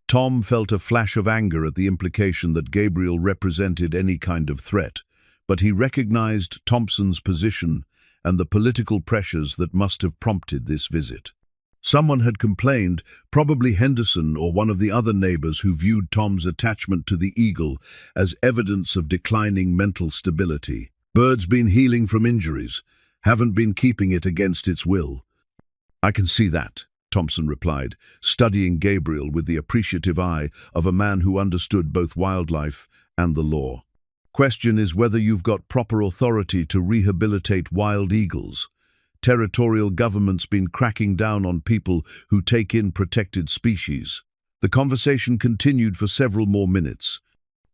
Tom felt a flash of anger at the implication that Gabriel represented any kind of threat, but he recognized Thompson's position and the political pressures that must have prompted this visit. Someone had complained, probably Henderson or one of the other neighbors who viewed Tom's attachment to the eagle as evidence of declining mental stability. "Bird's been healing from injuries, haven't been keeping it against its will." "I can see that," Thompson replied, studying Gabriel with the appreciative eye of a man who understood both wildlife and the law. "Question is whether you've got proper authority to rehabilitate wild eagles. Territorial government's been cracking down on people who take in protected species." The conversation continued for several more minutes,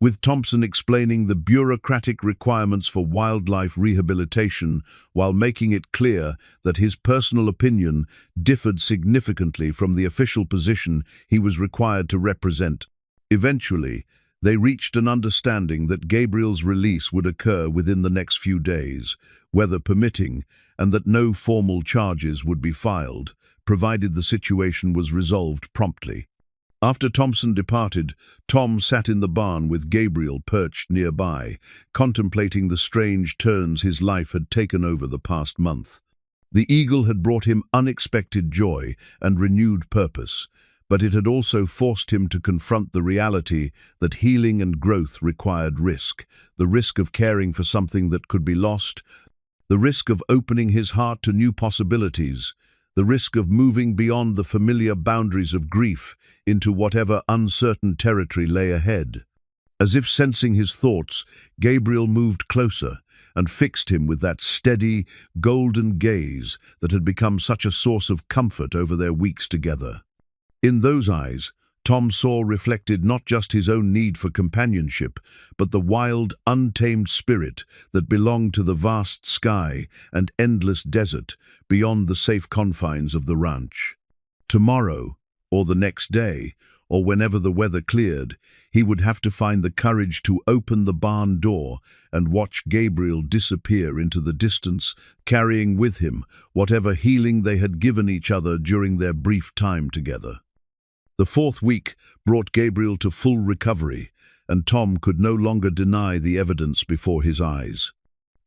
with Thompson explaining the bureaucratic requirements for wildlife rehabilitation while making it clear that his personal opinion differed significantly from the official position he was required to represent. Eventually, they reached an understanding that Gabriel's release would occur within the next few days, weather permitting, and that no formal charges would be filed, provided the situation was resolved promptly. After Thompson departed, Tom sat in the barn with Gabriel perched nearby, contemplating the strange turns his life had taken over the past month. The eagle had brought him unexpected joy and renewed purpose, but it had also forced him to confront the reality that healing and growth required risk, the risk of caring for something that could be lost, the risk of opening his heart to new possibilities, the risk of moving beyond the familiar boundaries of grief into whatever uncertain territory lay ahead. As if sensing his thoughts, Gabriel moved closer and fixed him with that steady, golden gaze that had become such a source of comfort over their weeks together. In those eyes, Tom saw reflected not just his own need for companionship, but the wild, untamed spirit that belonged to the vast sky and endless desert beyond the safe confines of the ranch. Tomorrow, or the next day, or whenever the weather cleared, he would have to find the courage to open the barn door and watch Gabriel disappear into the distance, carrying with him whatever healing they had given each other during their brief time together. The fourth week brought Gabriel to full recovery, and Tom could no longer deny the evidence before his eyes.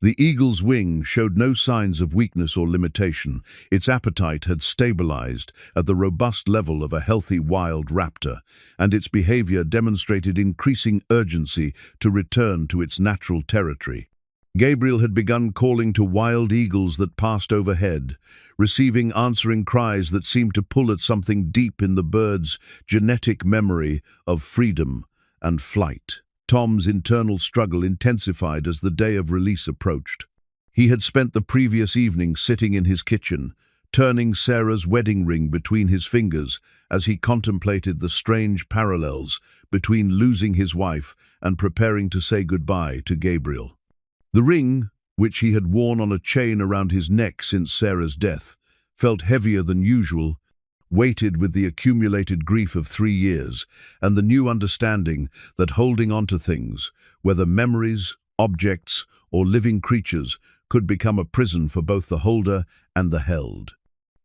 The eagle's wing showed no signs of weakness or limitation. Its appetite had stabilized at the robust level of a healthy wild raptor, and its behavior demonstrated increasing urgency to return to its natural territory. Gabriel had begun calling to wild eagles that passed overhead, receiving answering cries that seemed to pull at something deep in the bird's genetic memory of freedom and flight. Tom's internal struggle intensified as the day of release approached. He had spent the previous evening sitting in his kitchen, turning Sarah's wedding ring between his fingers as he contemplated the strange parallels between losing his wife and preparing to say goodbye to Gabriel. The ring, which he had worn on a chain around his neck since Sarah's death, felt heavier than usual, weighted with the accumulated grief of 3 years and the new understanding that holding on to things, whether memories, objects, or living creatures, could become a prison for both the holder and the held.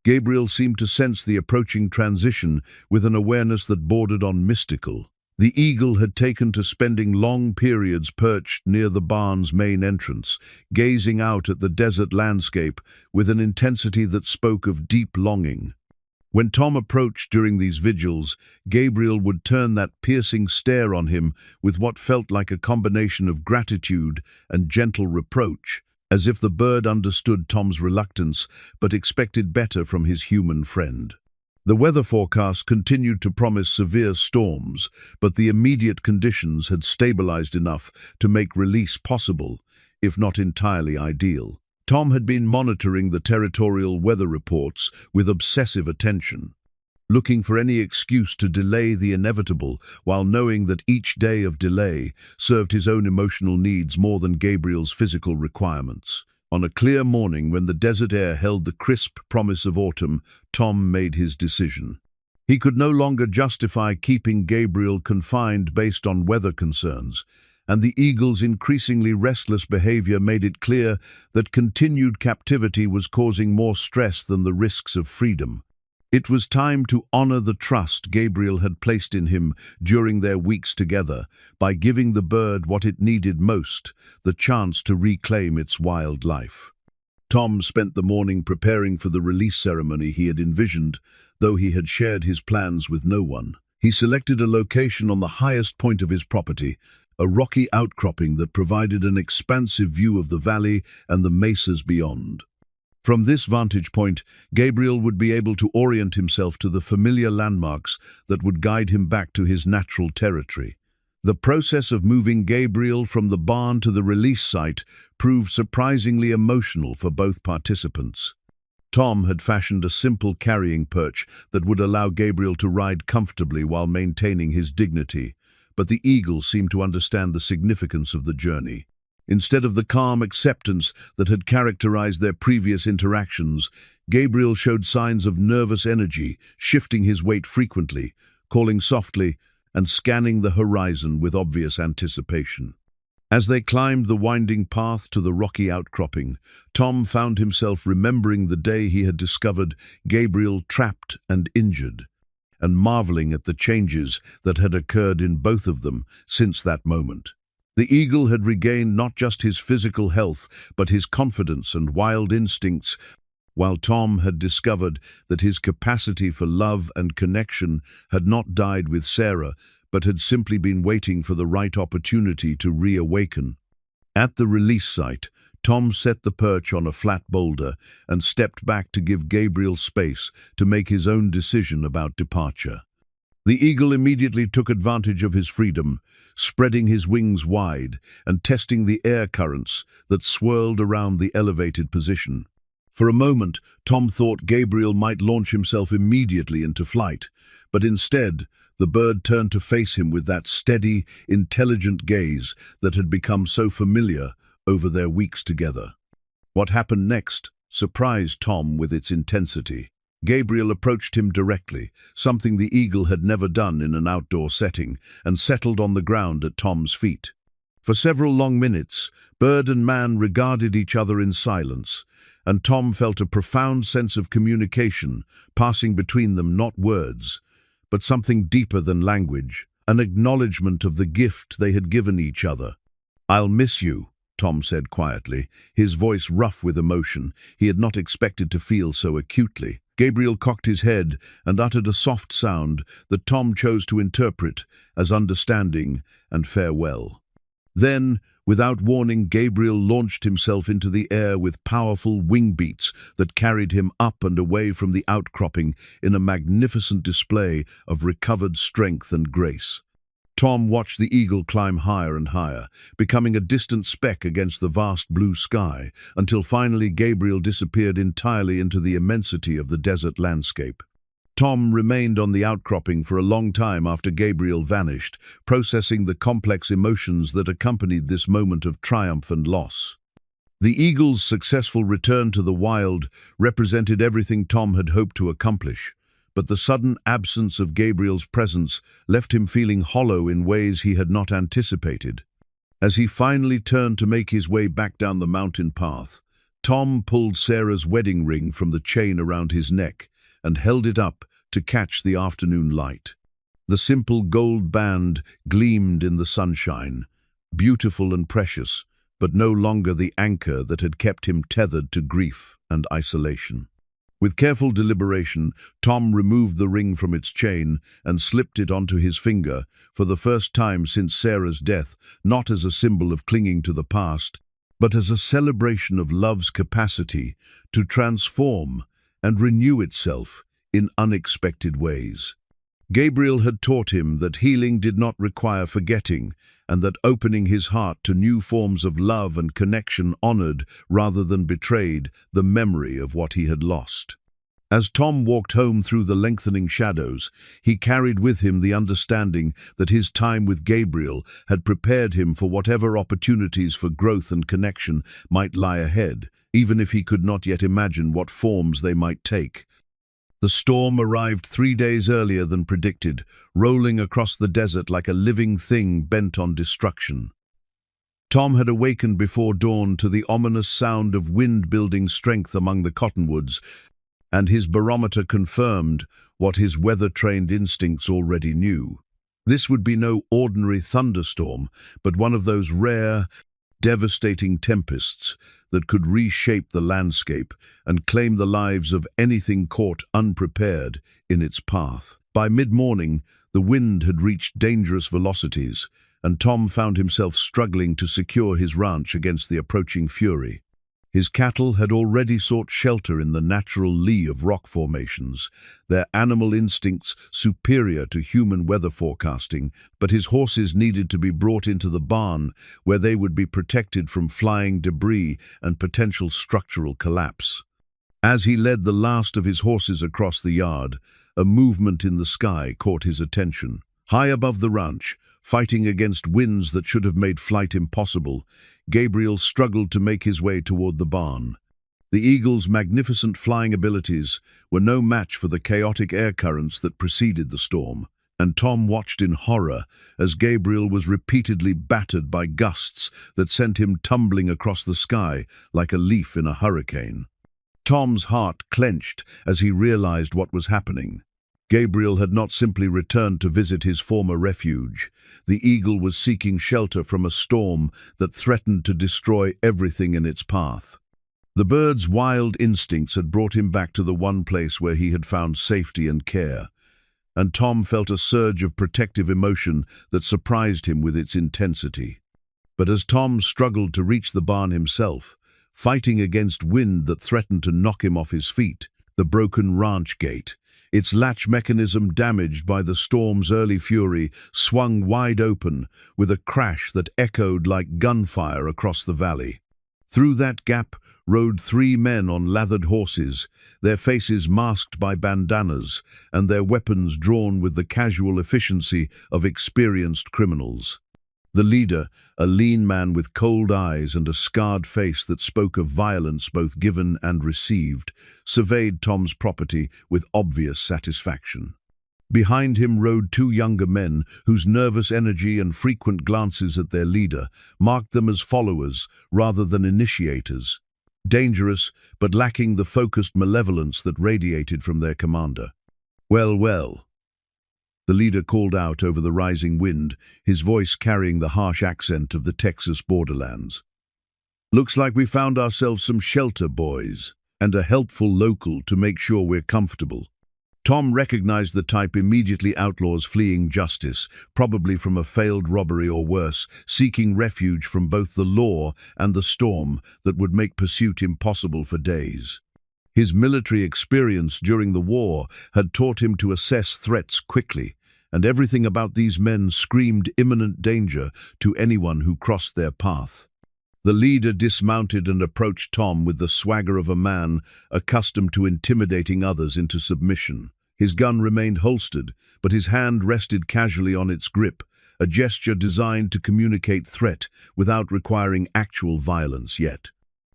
Gabriel seemed to sense the approaching transition with an awareness that bordered on mystical. The eagle had taken to spending long periods perched near the barn's main entrance, gazing out at the desert landscape with an intensity that spoke of deep longing. When Tom approached during these vigils, Gabriel would turn that piercing stare on him with what felt like a combination of gratitude and gentle reproach, as if the bird understood Tom's reluctance but expected better from his human friend. The weather forecast continued to promise severe storms, but the immediate conditions had stabilized enough to make release possible, if not entirely ideal. Tom had been monitoring the territorial weather reports with obsessive attention, looking for any excuse to delay the inevitable while knowing that each day of delay served his own emotional needs more than Gabriel's physical requirements. On a clear morning when the desert air held the crisp promise of autumn, Tom made his decision. He could no longer justify keeping Gabriel confined based on weather concerns, and the eagle's increasingly restless behavior made it clear that continued captivity was causing more stress than the risks of freedom. It was time to honor the trust Gabriel had placed in him during their weeks together by giving the bird what it needed most, the chance to reclaim its wild life. Tom spent the morning preparing for the release ceremony he had envisioned, though he had shared his plans with no one. He selected a location on the highest point of his property, a rocky outcropping that provided an expansive view of the valley and the mesas beyond. From this vantage point, Gabriel would be able to orient himself to the familiar landmarks that would guide him back to his natural territory. The process of moving Gabriel from the barn to the release site proved surprisingly emotional for both participants. Tom had fashioned a simple carrying perch that would allow Gabriel to ride comfortably while maintaining his dignity, but the eagle seemed to understand the significance of the journey. Instead of the calm acceptance that had characterized their previous interactions, Gabriel showed signs of nervous energy, shifting his weight frequently, calling softly, and scanning the horizon with obvious anticipation. As they climbed the winding path to the rocky outcropping, Tom found himself remembering the day he had discovered Gabriel trapped and injured, and marveling at the changes that had occurred in both of them since that moment. The eagle had regained not just his physical health, but his confidence and wild instincts, while Tom had discovered that his capacity for love and connection had not died with Sarah, but had simply been waiting for the right opportunity to reawaken. At the release site, Tom set the perch on a flat boulder and stepped back to give Gabriel space to make his own decision about departure. The eagle immediately took advantage of his freedom, spreading his wings wide and testing the air currents that swirled around the elevated position. For a moment, Tom thought Gabriel might launch himself immediately into flight, but instead, the bird turned to face him with that steady, intelligent gaze that had become so familiar over their weeks together. What happened next surprised Tom with its intensity. Gabriel approached him directly, something the eagle had never done in an outdoor setting, and settled on the ground at Tom's feet. For several long minutes, bird and man regarded each other in silence, and Tom felt a profound sense of communication passing between them, not words, but something deeper than language, an acknowledgement of the gift they had given each other. "I'll miss you," Tom said quietly, his voice rough with emotion. He had not expected to feel so acutely. Gabriel cocked his head and uttered a soft sound that Tom chose to interpret as understanding and farewell. Then, without warning, Gabriel launched himself into the air with powerful wing beats that carried him up and away from the outcropping in a magnificent display of recovered strength and grace. Tom watched the eagle climb higher and higher, becoming a distant speck against the vast blue sky, until finally Gabriel disappeared entirely into the immensity of the desert landscape. Tom remained on the outcropping for a long time after Gabriel vanished, processing the complex emotions that accompanied this moment of triumph and loss. The eagle's successful return to the wild represented everything Tom had hoped to accomplish, but the sudden absence of Gabriel's presence left him feeling hollow in ways he had not anticipated. As he finally turned to make his way back down the mountain path, Tom pulled Sarah's wedding ring from the chain around his neck and held it up to catch the afternoon light. The simple gold band gleamed in the sunshine, beautiful and precious, but no longer the anchor that had kept him tethered to grief and isolation. With careful deliberation, Tom removed the ring from its chain and slipped it onto his finger for the first time since Sarah's death, not as a symbol of clinging to the past, but as a celebration of love's capacity to transform and renew itself in unexpected ways. Gabriel had taught him that healing did not require forgetting, and that opening his heart to new forms of love and connection honored, rather than betrayed, the memory of what he had lost. As Tom walked home through the lengthening shadows, he carried with him the understanding that his time with Gabriel had prepared him for whatever opportunities for growth and connection might lie ahead, even if he could not yet imagine what forms they might take. The storm arrived 3 days earlier than predicted, rolling across the desert like a living thing bent on destruction. Tom had awakened before dawn to the ominous sound of wind building strength among the cottonwoods, and his barometer confirmed what his weather-trained instincts already knew. This would be no ordinary thunderstorm, but one of those rare, devastating tempests that could reshape the landscape and claim the lives of anything caught unprepared in its path. By mid-morning, the wind had reached dangerous velocities, and Tom found himself struggling to secure his ranch against the approaching fury. His cattle had already sought shelter in the natural lee of rock formations, their animal instincts superior to human weather forecasting, but his horses needed to be brought into the barn where they would be protected from flying debris and potential structural collapse. As he led the last of his horses across the yard, a movement in the sky caught his attention. High above the ranch, fighting against winds that should have made flight impossible, Gabriel struggled to make his way toward the barn. The eagle's magnificent flying abilities were no match for the chaotic air currents that preceded the storm, and Tom watched in horror as Gabriel was repeatedly battered by gusts that sent him tumbling across the sky like a leaf in a hurricane. Tom's heart clenched as he realized what was happening. Gabriel had not simply returned to visit his former refuge. The eagle was seeking shelter from a storm that threatened to destroy everything in its path. The bird's wild instincts had brought him back to the one place where he had found safety and care, and Tom felt a surge of protective emotion that surprised him with its intensity. But as Tom struggled to reach the barn himself, fighting against wind that threatened to knock him off his feet, the broken ranch gate, its latch mechanism damaged by the storm's early fury, swung wide open with a crash that echoed like gunfire across the valley. Through that gap rode 3 men on lathered horses, their faces masked by bandanas and their weapons drawn with the casual efficiency of experienced criminals. The leader, a lean man with cold eyes and a scarred face that spoke of violence both given and received, surveyed Tom's property with obvious satisfaction. Behind him rode 2 younger men whose nervous energy and frequent glances at their leader marked them as followers rather than initiators, dangerous but lacking the focused malevolence that radiated from their commander. "Well, well," the leader called out over the rising wind, his voice carrying the harsh accent of the Texas borderlands. "Looks like we found ourselves some shelter, boys, and a helpful local to make sure we're comfortable." Tom recognized the type immediately outlaws fleeing justice, probably from a failed robbery or worse, seeking refuge from both the law and the storm that would make pursuit impossible for days. His military experience during the war had taught him to assess threats quickly, and everything about these men screamed imminent danger to anyone who crossed their path. The leader dismounted and approached Tom with the swagger of a man accustomed to intimidating others into submission. His gun remained holstered, but his hand rested casually on its grip, a gesture designed to communicate threat without requiring actual violence yet.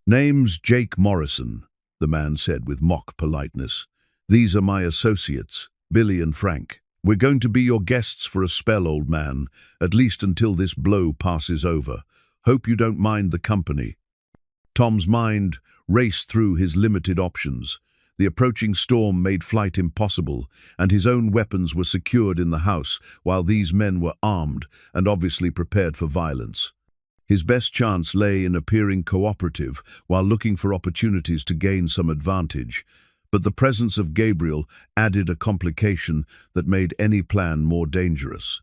"Name's Jake Morrison," the man said with mock politeness. "These are my associates, Billy and Frank. We're going to be your guests for a spell, old man, at least until this blow passes over. Hope you don't mind the company." Tom's mind raced through his limited options. The approaching storm made flight impossible, and his own weapons were secured in the house, while these men were armed and obviously prepared for violence. His best chance lay in appearing cooperative while looking for opportunities to gain some advantage. But the presence of Gabriel added a complication that made any plan more dangerous.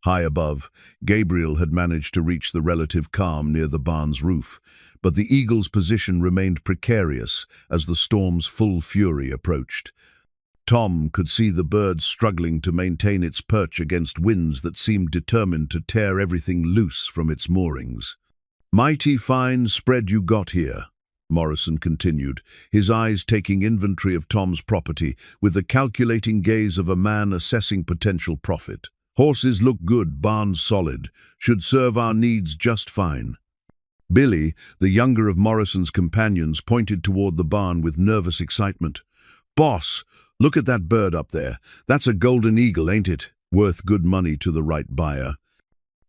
High above, Gabriel had managed to reach the relative calm near the barn's roof, but the eagle's position remained precarious as the storm's full fury approached. Tom could see the bird struggling to maintain its perch against winds that seemed determined to tear everything loose from its moorings. "Mighty fine spread you got here," Morrison continued, his eyes taking inventory of Tom's property with the calculating gaze of a man assessing potential profit. "Horses look good, barns solid, should serve our needs just fine." Billy, the younger of Morrison's companions, pointed toward the barn with nervous excitement. "Boss, look at that bird up there. That's a golden eagle, ain't it? Worth good money to the right buyer."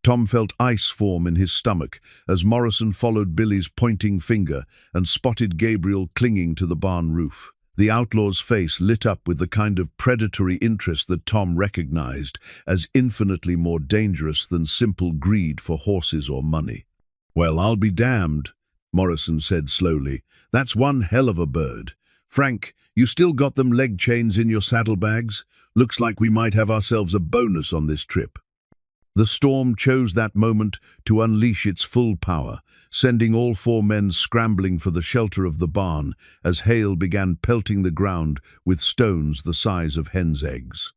Tom felt ice form in his stomach as Morrison followed Billy's pointing finger and spotted Gabriel clinging to the barn roof. The outlaw's face lit up with the kind of predatory interest that Tom recognized as infinitely more dangerous than simple greed for horses or money. "Well, I'll be damned," Morrison said slowly. "That's one hell of a bird. Frank, you still got them leg chains in your saddlebags? Looks like we might have ourselves a bonus on this trip." The storm chose that moment to unleash its full power, sending all four men scrambling for the shelter of the barn as hail began pelting the ground with stones the size of hen's eggs.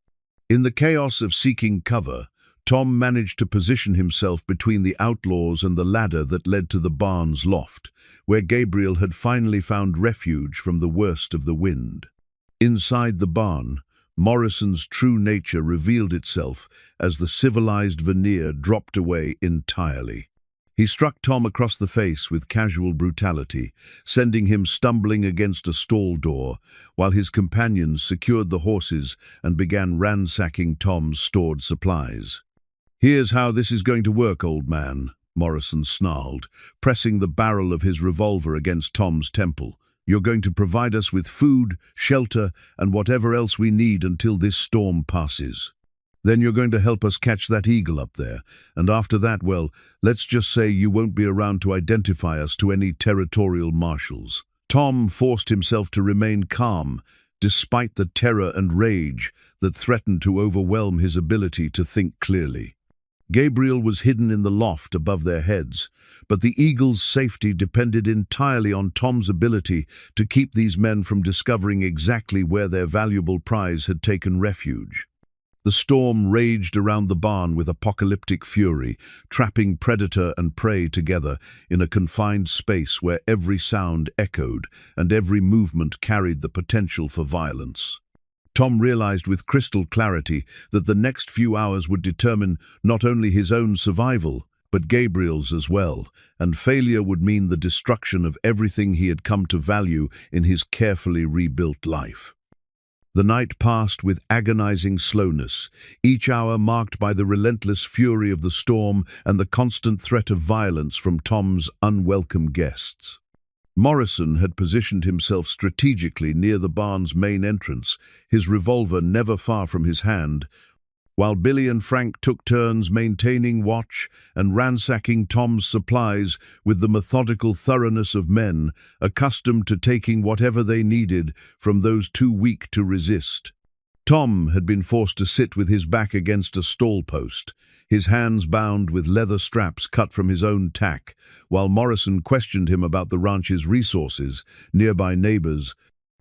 In the chaos of seeking cover, Tom managed to position himself between the outlaws and the ladder that led to the barn's loft, where Gabriel had finally found refuge from the worst of the wind. Inside the barn, Morrison's true nature revealed itself as the civilized veneer dropped away entirely. He struck Tom across the face with casual brutality, sending him stumbling against a stall door, while his companions secured the horses and began ransacking Tom's stored supplies. "Here's how this is going to work, old man," Morrison snarled, pressing the barrel of his revolver against Tom's temple. "You're going to provide us with food, shelter, and whatever else we need until this storm passes. Then you're going to help us catch that eagle up there, and after that, well, let's just say you won't be around to identify us to any territorial marshals." Tom forced himself to remain calm, despite the terror and rage that threatened to overwhelm his ability to think clearly. Gabriel was hidden in the loft above their heads, but the eagle's safety depended entirely on Tom's ability to keep these men from discovering exactly where their valuable prize had taken refuge. The storm raged around the barn with apocalyptic fury, trapping predator and prey together in a confined space where every sound echoed and every movement carried the potential for violence. Tom realized with crystal clarity that the next few hours would determine not only his own survival, but Gabriel's as well, and failure would mean the destruction of everything he had come to value in his carefully rebuilt life. The night passed with agonizing slowness, each hour marked by the relentless fury of the storm and the constant threat of violence from Tom's unwelcome guests. Morrison had positioned himself strategically near the barn's main entrance, his revolver never far from his hand, while Billy and Frank took turns maintaining watch and ransacking Tom's supplies with the methodical thoroughness of men accustomed to taking whatever they needed from those too weak to resist. Tom had been forced to sit with his back against a stall post, his hands bound with leather straps cut from his own tack, while Morrison questioned him about the ranch's resources, nearby neighbors,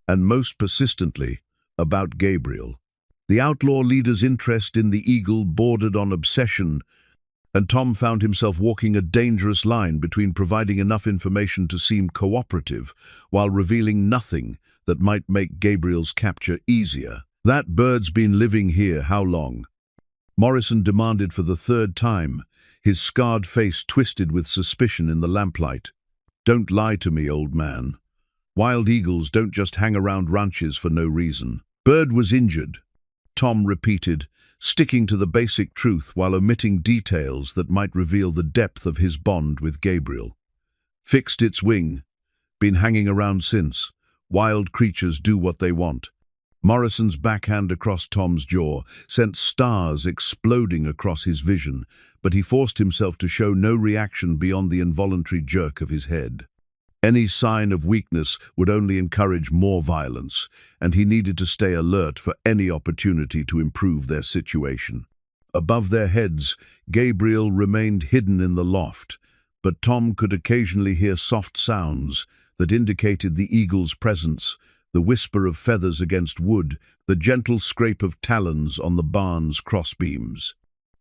and most persistently, about Gabriel. The outlaw leader's interest in the eagle bordered on obsession, and Tom found himself walking a dangerous line between providing enough information to seem cooperative while revealing nothing that might make Gabriel's capture easier. "That bird's been living here how long?" Morrison demanded for the third time, his scarred face twisted with suspicion in the lamplight. Don't lie to me, old man. Wild eagles don't just hang around ranches for no reason. Bird was injured, Tom repeated, sticking to the basic truth while omitting details that might reveal the depth of his bond with Gabriel. Fixed its wing. Been hanging around since. Wild creatures do what they want. Morrison's backhand across Tom's jaw sent stars exploding across his vision, but he forced himself to show no reaction beyond the involuntary jerk of his head. Any sign of weakness would only encourage more violence, and he needed to stay alert for any opportunity to improve their situation. Above their heads, Gabriel remained hidden in the loft, but Tom could occasionally hear soft sounds that indicated the eagle's presence, the whisper of feathers against wood, the gentle scrape of talons on the barn's crossbeams.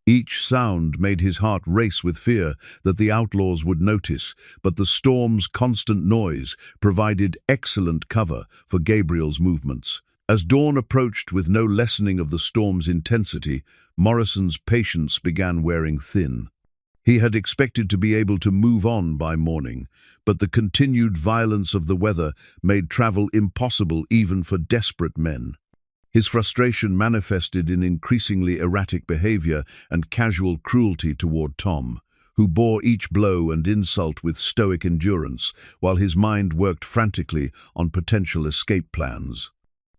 Each sound made his heart race with fear that the outlaws would notice, but the storm's constant noise provided excellent cover for Gabriel's movements. As dawn approached with no lessening of the storm's intensity, Morrison's patience began wearing thin. He had expected to be able to move on by morning, but the continued violence of the weather made travel impossible even for desperate men. His frustration manifested in increasingly erratic behavior and casual cruelty toward Tom, who bore each blow and insult with stoic endurance, while his mind worked frantically on potential escape plans.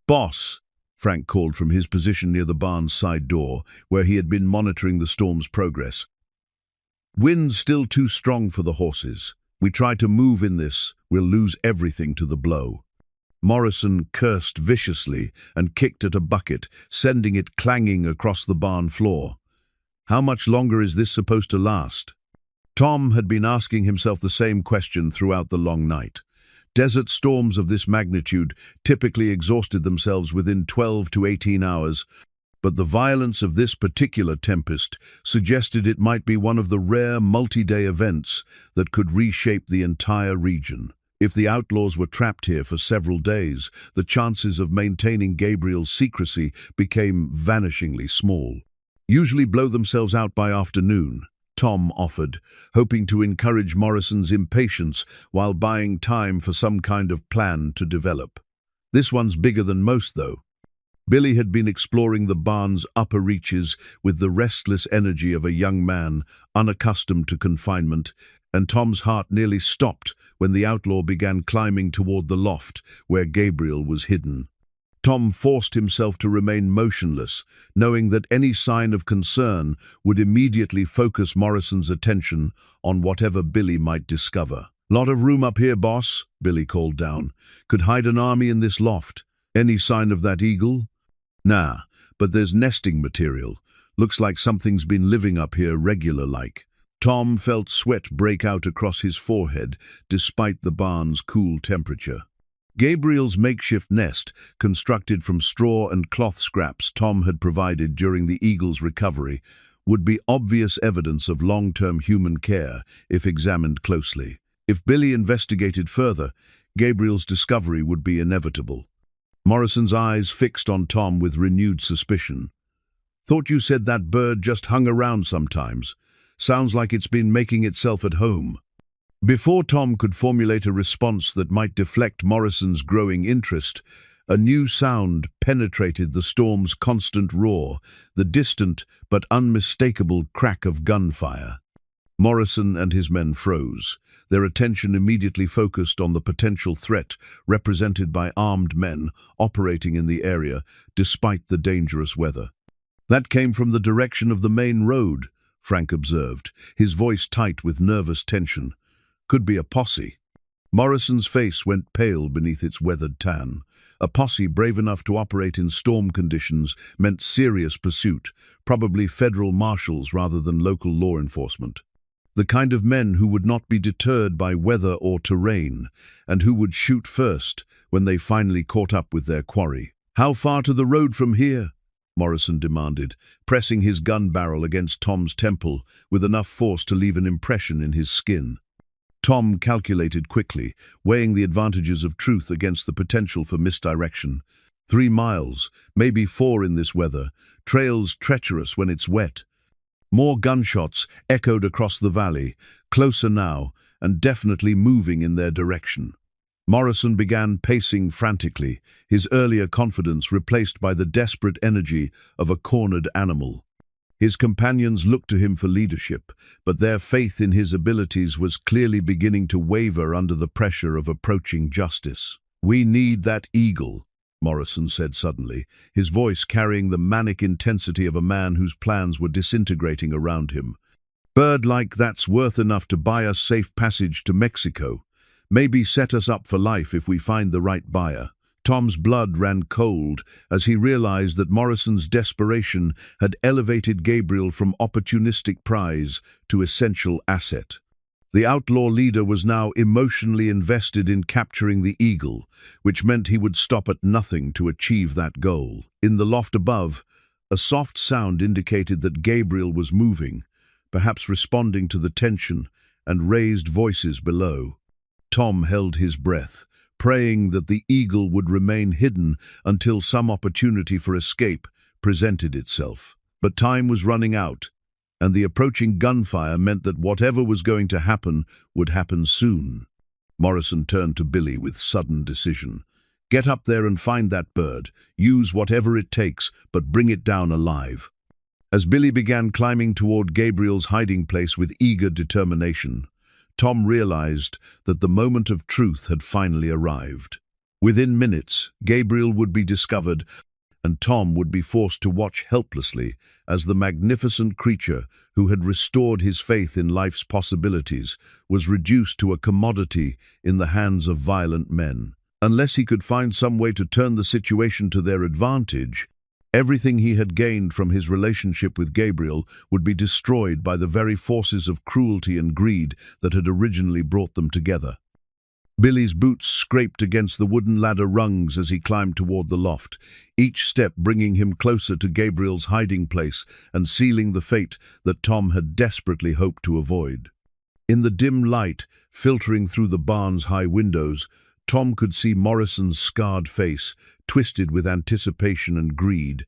"Boss," Frank called from his position near the barn's side door, where he had been monitoring the storm's progress. "Wind's still too strong for the horses. We try to move in this, we'll lose everything to the blow." Morrison cursed viciously and kicked at a bucket, sending it clanging across the barn floor. How much longer is this supposed to last? Tom had been asking himself the same question throughout the long night. Desert storms of this magnitude typically exhausted themselves within 12 to 18 hours, but the violence of this particular tempest suggested it might be one of the rare multi-day events that could reshape the entire region. If the outlaws were trapped here for several days, the chances of maintaining Gabriel's secrecy became vanishingly small. "Usually blow themselves out by afternoon," Tom offered, hoping to encourage Morrison's impatience while buying time for some kind of plan to develop. "This one's bigger than most, though." Billy had been exploring the barn's upper reaches with the restless energy of a young man unaccustomed to confinement, and Tom's heart nearly stopped when the outlaw began climbing toward the loft where Gabriel was hidden. Tom forced himself to remain motionless, knowing that any sign of concern would immediately focus Morrison's attention on whatever Billy might discover. "Lot of room up here, boss," Billy called down. "Could hide an army in this loft. Any sign of that eagle?" "Nah, but there's nesting material. Looks like something's been living up here regular-like." Tom felt sweat break out across his forehead despite the barn's cool temperature. Gabriel's makeshift nest, constructed from straw and cloth scraps Tom had provided during the eagle's recovery, would be obvious evidence of long-term human care if examined closely. If Billy investigated further, Gabriel's discovery would be inevitable. Morrison's eyes fixed on Tom with renewed suspicion. "Thought you said that bird just hung around sometimes. Sounds like it's been making itself at home." Before Tom could formulate a response that might deflect Morrison's growing interest, a new sound penetrated the storm's constant roar, the distant but unmistakable crack of gunfire. Morrison and his men froze, their attention immediately focused on the potential threat represented by armed men operating in the area despite the dangerous weather. "That came from the direction of the main road," Frank observed, his voice tight with nervous tension. "Could be a posse." Morrison's face went pale beneath its weathered tan. A posse brave enough to operate in storm conditions meant serious pursuit, probably federal marshals rather than local law enforcement. The kind of men who would not be deterred by weather or terrain, and who would shoot first when they finally caught up with their quarry. "How far to the road from here?" Morrison demanded, pressing his gun barrel against Tom's temple with enough force to leave an impression in his skin. Tom calculated quickly, weighing the advantages of truth against the potential for misdirection. 3 miles, maybe 4 in this weather, trails treacherous when it's wet. More gunshots echoed across the valley, closer now, and definitely moving in their direction. Morrison began pacing frantically, his earlier confidence replaced by the desperate energy of a cornered animal. His companions looked to him for leadership, but their faith in his abilities was clearly beginning to waver under the pressure of approaching justice. "We need that eagle," Morrison said suddenly, his voice carrying the manic intensity of a man whose plans were disintegrating around him. "Bird like that's worth enough to buy us safe passage to Mexico. Maybe set us up for life if we find the right buyer." Tom's blood ran cold as he realized that Morrison's desperation had elevated Gabriel from opportunistic prize to essential asset. The outlaw leader was now emotionally invested in capturing the eagle, which meant he would stop at nothing to achieve that goal. In the loft above, a soft sound indicated that Gabriel was moving, perhaps responding to the tension and raised voices below. Tom held his breath, praying that the eagle would remain hidden until some opportunity for escape presented itself. But time was running out, and the approaching gunfire meant that whatever was going to happen would happen soon. Morrison turned to Billy with sudden decision. "Get up there and find that bird. Use whatever it takes, but bring it down alive." As Billy began climbing toward Gabriel's hiding place with eager determination, Tom realized that the moment of truth had finally arrived. Within minutes, Gabriel would be discovered, and Tom would be forced to watch helplessly as the magnificent creature who had restored his faith in life's possibilities was reduced to a commodity in the hands of violent men. Unless he could find some way to turn the situation to their advantage, everything he had gained from his relationship with Gabriel would be destroyed by the very forces of cruelty and greed that had originally brought them together. Billy's boots scraped against the wooden ladder rungs as he climbed toward the loft, each step bringing him closer to Gabriel's hiding place and sealing the fate that Tom had desperately hoped to avoid. In the dim light filtering through the barn's high windows, Tom could see Morrison's scarred face, twisted with anticipation and greed,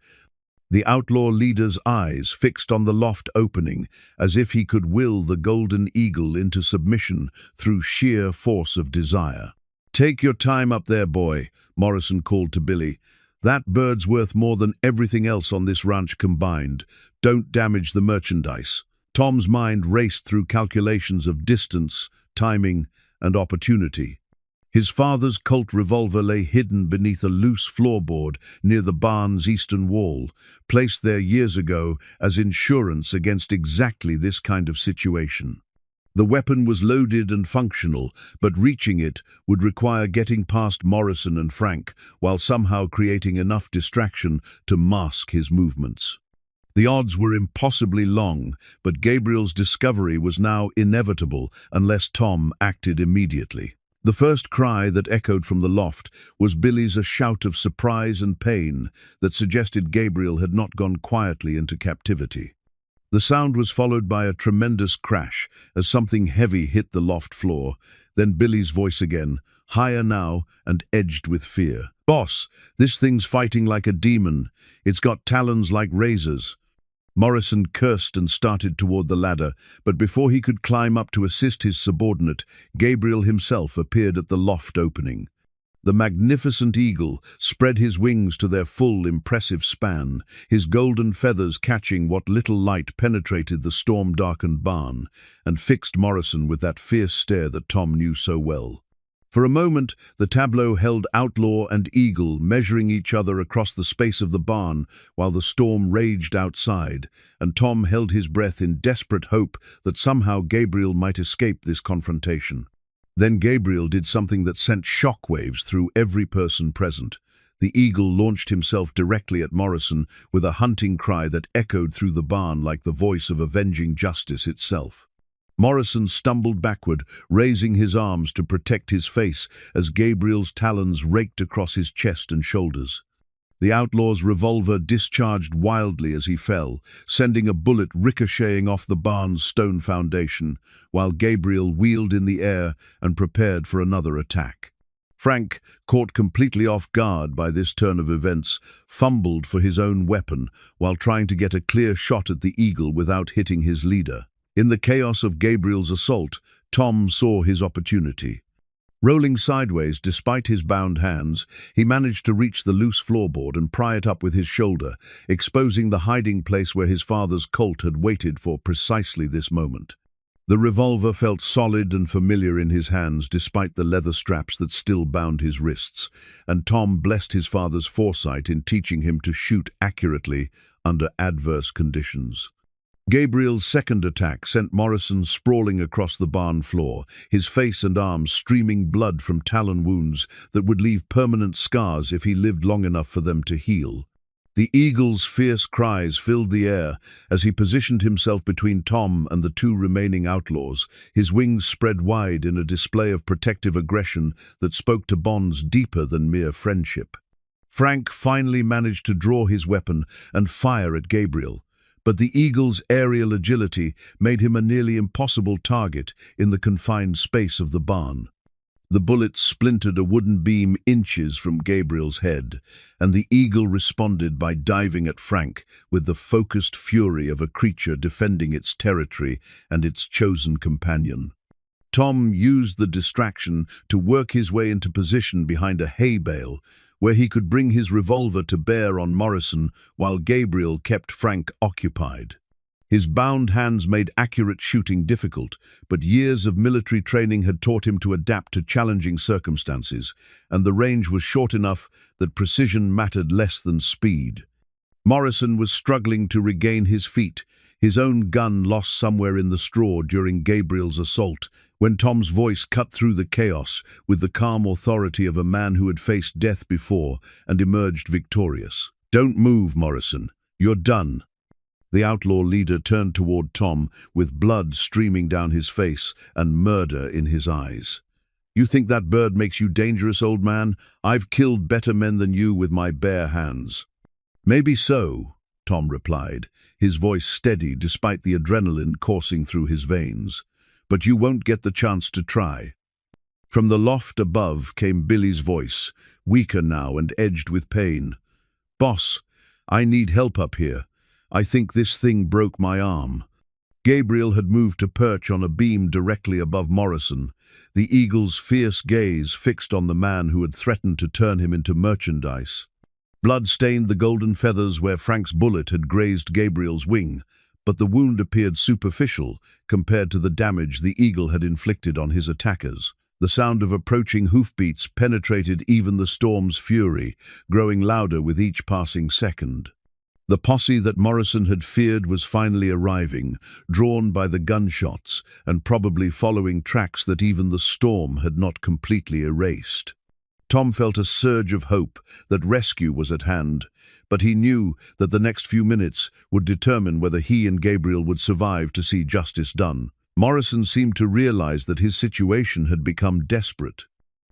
the outlaw leader's eyes fixed on the loft opening, as if he could will the golden eagle into submission through sheer force of desire. "Take your time up there, boy," Morrison called to Billy. "That bird's worth more than everything else on this ranch combined. Don't damage the merchandise." Tom's mind raced through calculations of distance, timing, and opportunity. His father's Colt revolver lay hidden beneath a loose floorboard near the barn's eastern wall, placed there years ago as insurance against exactly this kind of situation. The weapon was loaded and functional, but reaching it would require getting past Morrison and Frank, while somehow creating enough distraction to mask his movements. The odds were impossibly long, but Gabriel's discovery was now inevitable unless Tom acted immediately. The first cry that echoed from the loft was Billy's, a shout of surprise and pain that suggested Gabriel had not gone quietly into captivity. The sound was followed by a tremendous crash as something heavy hit the loft floor, then Billy's voice again, higher now and edged with fear. "Boss, this thing's fighting like a demon. It's got talons like razors." Morrison cursed and started toward the ladder, but before he could climb up to assist his subordinate, Gabriel himself appeared at the loft opening. The magnificent eagle spread his wings to their full, impressive span, his golden feathers catching what little light penetrated the storm-darkened barn, and fixed Morrison with that fierce stare that Tom knew so well. For a moment, the tableau held outlaw and eagle measuring each other across the space of the barn while the storm raged outside, and Tom held his breath in desperate hope that somehow Gabriel might escape this confrontation. Then Gabriel did something that sent shockwaves through every person present. The eagle launched himself directly at Morrison with a hunting cry that echoed through the barn like the voice of avenging justice itself. Morrison stumbled backward, raising his arms to protect his face as Gabriel's talons raked across his chest and shoulders. The outlaw's revolver discharged wildly as he fell, sending a bullet ricocheting off the barn's stone foundation, while Gabriel wheeled in the air and prepared for another attack. Frank, caught completely off guard by this turn of events, fumbled for his own weapon while trying to get a clear shot at the eagle without hitting his leader. In the chaos of Gabriel's assault, Tom saw his opportunity. Rolling sideways despite his bound hands, he managed to reach the loose floorboard and pry it up with his shoulder, exposing the hiding place where his father's Colt had waited for precisely this moment. The revolver felt solid and familiar in his hands despite the leather straps that still bound his wrists, and Tom blessed his father's foresight in teaching him to shoot accurately under adverse conditions. Gabriel's second attack sent Morrison sprawling across the barn floor, his face and arms streaming blood from talon wounds that would leave permanent scars if he lived long enough for them to heal. The eagle's fierce cries filled the air as he positioned himself between Tom and the two remaining outlaws, his wings spread wide in a display of protective aggression that spoke to bonds deeper than mere friendship. Frank finally managed to draw his weapon and fire at Gabriel, but the eagle's aerial agility made him a nearly impossible target in the confined space of the barn. The bullet splintered a wooden beam inches from Gabriel's head, and the eagle responded by diving at Frank with the focused fury of a creature defending its territory and its chosen companion. Tom used the distraction to work his way into position behind a hay bale, where he could bring his revolver to bear on Morrison while Gabriel kept Frank occupied. His bound hands made accurate shooting difficult, but years of military training had taught him to adapt to challenging circumstances, and the range was short enough that precision mattered less than speed. Morrison was struggling to regain his feet, his own gun lost somewhere in the straw during Gabriel's assault, when Tom's voice cut through the chaos with the calm authority of a man who had faced death before and emerged victorious. "Don't move, Morrison. You're done." The outlaw leader turned toward Tom with blood streaming down his face and murder in his eyes. "You think that bird makes you dangerous, old man? I've killed better men than you with my bare hands." "Maybe so," Tom replied, his voice steady despite the adrenaline coursing through his veins. "But you won't get the chance to try." From the loft above came Billy's voice, weaker now and edged with pain. "Boss, I need help up here. I think this thing broke my arm." Gabriel had moved to perch on a beam directly above Morrison, the eagle's fierce gaze fixed on the man who had threatened to turn him into merchandise. Blood stained the golden feathers where Frank's bullet had grazed Gabriel's wing, but the wound appeared superficial compared to the damage the eagle had inflicted on his attackers. The sound of approaching hoofbeats penetrated even the storm's fury, growing louder with each passing second. The posse that Morrison had feared was finally arriving, drawn by the gunshots and probably following tracks that even the storm had not completely erased. Tom felt a surge of hope that rescue was at hand, but he knew that the next few minutes would determine whether he and Gabriel would survive to see justice done. Morrison seemed to realize that his situation had become desperate.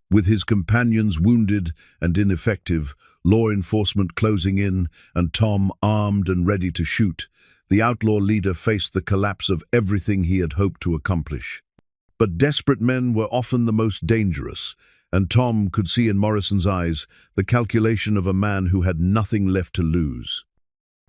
With his companions wounded and ineffective, law enforcement closing in, and Tom armed and ready to shoot, the outlaw leader faced the collapse of everything he had hoped to accomplish. But desperate men were often the most dangerous, and Tom could see in Morrison's eyes the calculation of a man who had nothing left to lose.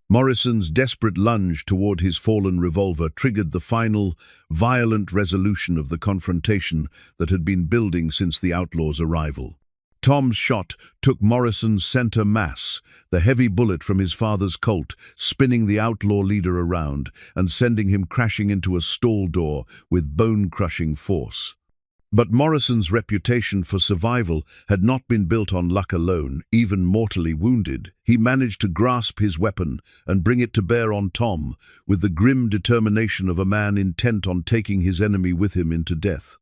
Morrison's desperate lunge toward his fallen revolver triggered the final, violent resolution of the confrontation that had been building since the outlaw's arrival. Tom's shot took Morrison's center mass, the heavy bullet from his father's Colt, spinning the outlaw leader around and sending him crashing into a stall door with bone-crushing force. But Morrison's reputation for survival had not been built on luck alone. Even mortally wounded, he managed to grasp his weapon and bring it to bear on Tom with the grim determination of a man intent on taking his enemy with him into death.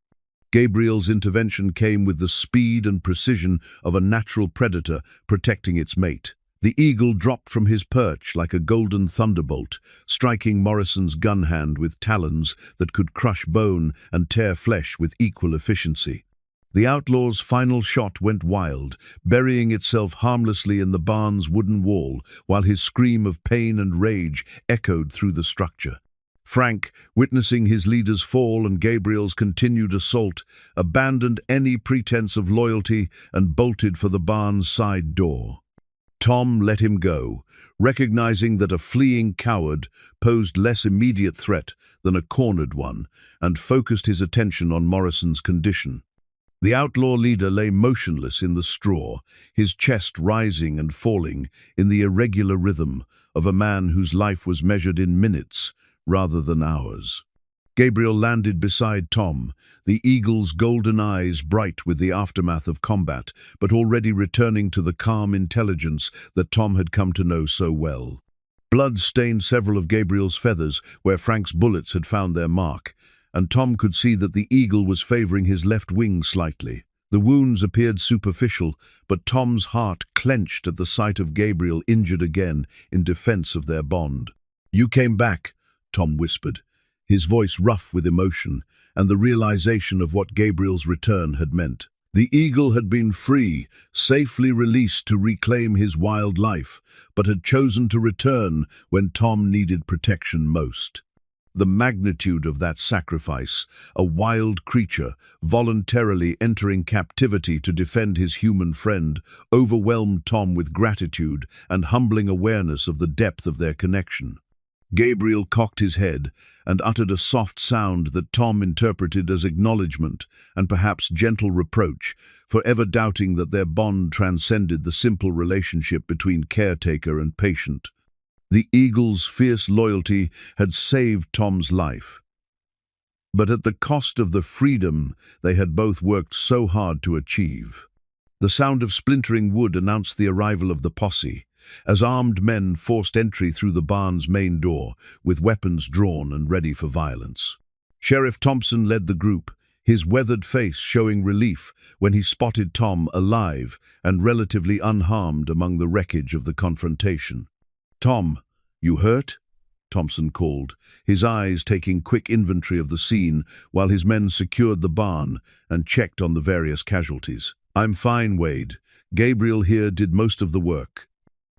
Gabriel's intervention came with the speed and precision of a natural predator protecting its mate. The eagle dropped from his perch like a golden thunderbolt, striking Morrison's gun hand with talons that could crush bone and tear flesh with equal efficiency. The outlaw's final shot went wild, burying itself harmlessly in the barn's wooden wall, while his scream of pain and rage echoed through the structure. Frank, witnessing his leader's fall and Gabriel's continued assault, abandoned any pretense of loyalty and bolted for the barn's side door. Tom let him go, recognizing that a fleeing coward posed less immediate threat than a cornered one, and focused his attention on Morrison's condition. The outlaw leader lay motionless in the straw, his chest rising and falling in the irregular rhythm of a man whose life was measured in minutes rather than hours. Gabriel landed beside Tom, the eagle's golden eyes bright with the aftermath of combat, but already returning to the calm intelligence that Tom had come to know so well. Blood stained several of Gabriel's feathers where Frank's bullets had found their mark, and Tom could see that the eagle was favoring his left wing slightly. The wounds appeared superficial, but Tom's heart clenched at the sight of Gabriel injured again in defense of their bond. "You came back," Tom whispered, his voice rough with emotion and the realization of what Gabriel's return had meant. The eagle had been free, safely released to reclaim his wild life, but had chosen to return when Tom needed protection most. The magnitude of that sacrifice, a wild creature voluntarily entering captivity to defend his human friend, overwhelmed Tom with gratitude and humbling awareness of the depth of their connection. Gabriel cocked his head and uttered a soft sound that Tom interpreted as acknowledgement and perhaps gentle reproach, forever doubting that their bond transcended the simple relationship between caretaker and patient. The eagle's fierce loyalty had saved Tom's life, but at the cost of the freedom they had both worked so hard to achieve. The sound of splintering wood announced the arrival of the posse, as armed men forced entry through the barn's main door, with weapons drawn and ready for violence. Sheriff Thompson led the group, his weathered face showing relief when he spotted Tom alive and relatively unharmed among the wreckage of the confrontation. "Tom, you hurt?" Thompson called, his eyes taking quick inventory of the scene while his men secured the barn and checked on the various casualties. "I'm fine, Wade. Gabriel here did most of the work."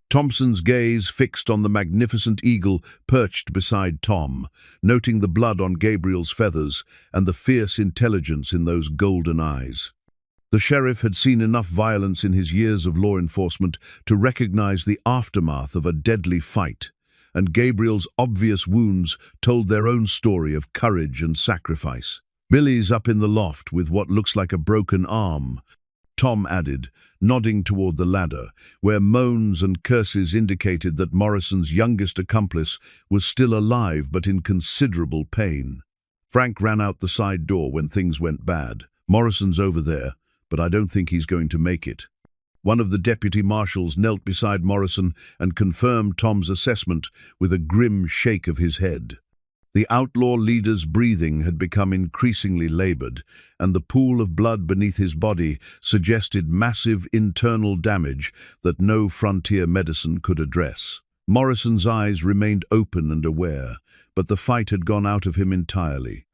Thompson's gaze fixed on the magnificent eagle perched beside Tom, noting the blood on Gabriel's feathers and the fierce intelligence in those golden eyes. The sheriff had seen enough violence in his years of law enforcement to recognize the aftermath of a deadly fight, and Gabriel's obvious wounds told their own story of courage and sacrifice. "Billy's up in the loft with what looks like a broken arm," Tom added, nodding toward the ladder, where moans and curses indicated that Morrison's youngest accomplice was still alive but in considerable pain. "Frank ran out the side door when things went bad. Morrison's over there, but I don't think he's going to make it." One of the deputy marshals knelt beside Morrison and confirmed Tom's assessment with a grim shake of his head. The outlaw leader's breathing had become increasingly labored, and the pool of blood beneath his body suggested massive internal damage that no frontier medicine could address. Morrison's eyes remained open and aware, but the fight had gone out of him entirely.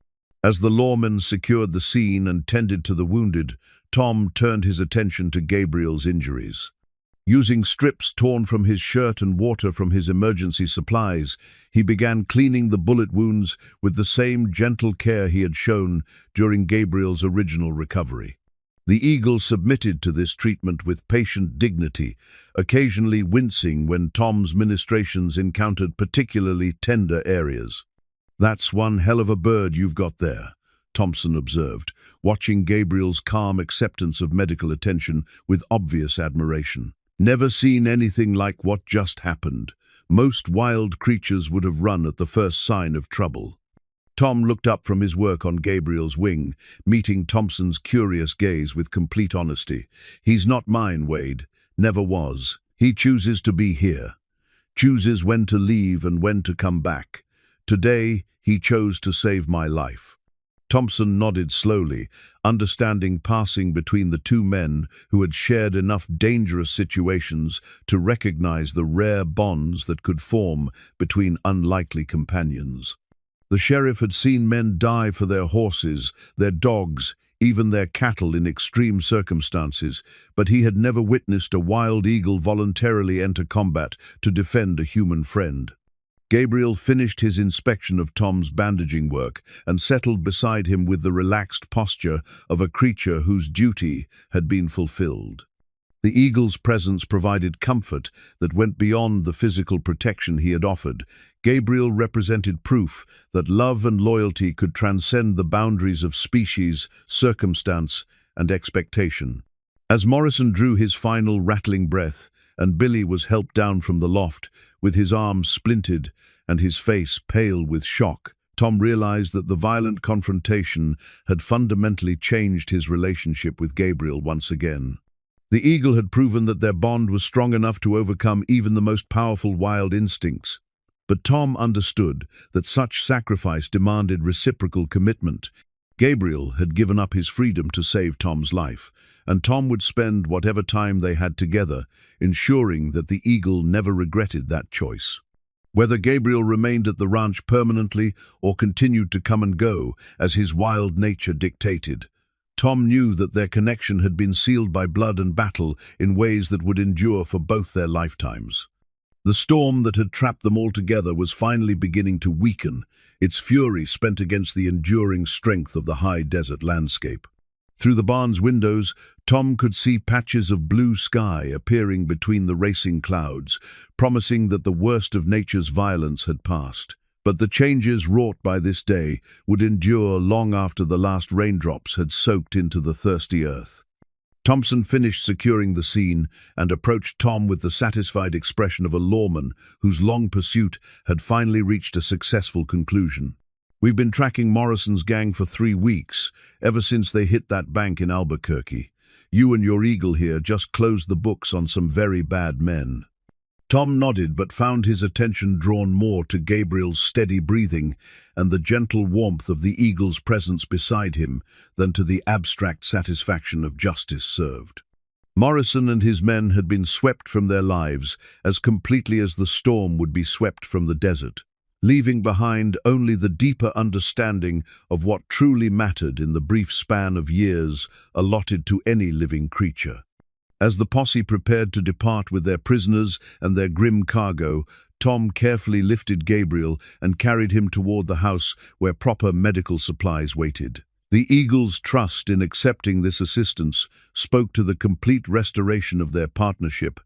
As the lawmen secured the scene and tended to the wounded, Tom turned his attention to Gabriel's injuries. Using strips torn from his shirt and water from his emergency supplies, he began cleaning the bullet wounds with the same gentle care he had shown during Gabriel's original recovery. The eagle submitted to this treatment with patient dignity, occasionally wincing when Tom's ministrations encountered particularly tender areas. "That's one hell of a bird you've got there," Thompson observed, watching Gabriel's calm acceptance of medical attention with obvious admiration. "Never seen anything like what just happened. Most wild creatures would have run at the first sign of trouble." Tom looked up from his work on Gabriel's wing, meeting Thompson's curious gaze with complete honesty. "He's not mine, Wade. Never was. He chooses to be here. Chooses when to leave and when to come back. Today, he chose to save my life." Thompson nodded slowly, understanding passing between the two men who had shared enough dangerous situations to recognize the rare bonds that could form between unlikely companions. The sheriff had seen men die for their horses, their dogs, even their cattle in extreme circumstances, but he had never witnessed a wild eagle voluntarily enter combat to defend a human friend. Gabriel finished his inspection of Tom's bandaging work and settled beside him with the relaxed posture of a creature whose duty had been fulfilled. The eagle's presence provided comfort that went beyond the physical protection he had offered. Gabriel represented proof that love and loyalty could transcend the boundaries of species, circumstance, and expectation. As Morrison drew his final rattling breath, and Billy was helped down from the loft, with his arms splintered and his face pale with shock, Tom realized that the violent confrontation had fundamentally changed his relationship with Gabriel once again. The eagle had proven that their bond was strong enough to overcome even the most powerful wild instincts. But Tom understood that such sacrifice demanded reciprocal commitment. Gabriel had given up his freedom to save Tom's life, and Tom would spend whatever time they had together, ensuring that the eagle never regretted that choice. Whether Gabriel remained at the ranch permanently or continued to come and go as his wild nature dictated, Tom knew that their connection had been sealed by blood and battle in ways that would endure for both their lifetimes. The storm that had trapped them all together was finally beginning to weaken, its fury spent against the enduring strength of the high desert landscape. Through the barn's windows, Tom could see patches of blue sky appearing between the racing clouds, promising that the worst of nature's violence had passed. But the changes wrought by this day would endure long after the last raindrops had soaked into the thirsty earth. Thompson finished securing the scene and approached Tom with the satisfied expression of a lawman whose long pursuit had finally reached a successful conclusion. "We've been tracking Morrison's gang for 3 weeks, ever since they hit that bank in Albuquerque. You and your eagle here just closed the books on some very bad men." Tom nodded but found his attention drawn more to Gabriel's steady breathing and the gentle warmth of the eagle's presence beside him than to the abstract satisfaction of justice served. Morrison and his men had been swept from their lives as completely as the storm would be swept from the desert, leaving behind only the deeper understanding of what truly mattered in the brief span of years allotted to any living creature. As the posse prepared to depart with their prisoners and their grim cargo, Tom carefully lifted Gabriel and carried him toward the house where proper medical supplies waited. The eagle's trust in accepting this assistance spoke to the complete restoration of their partnership,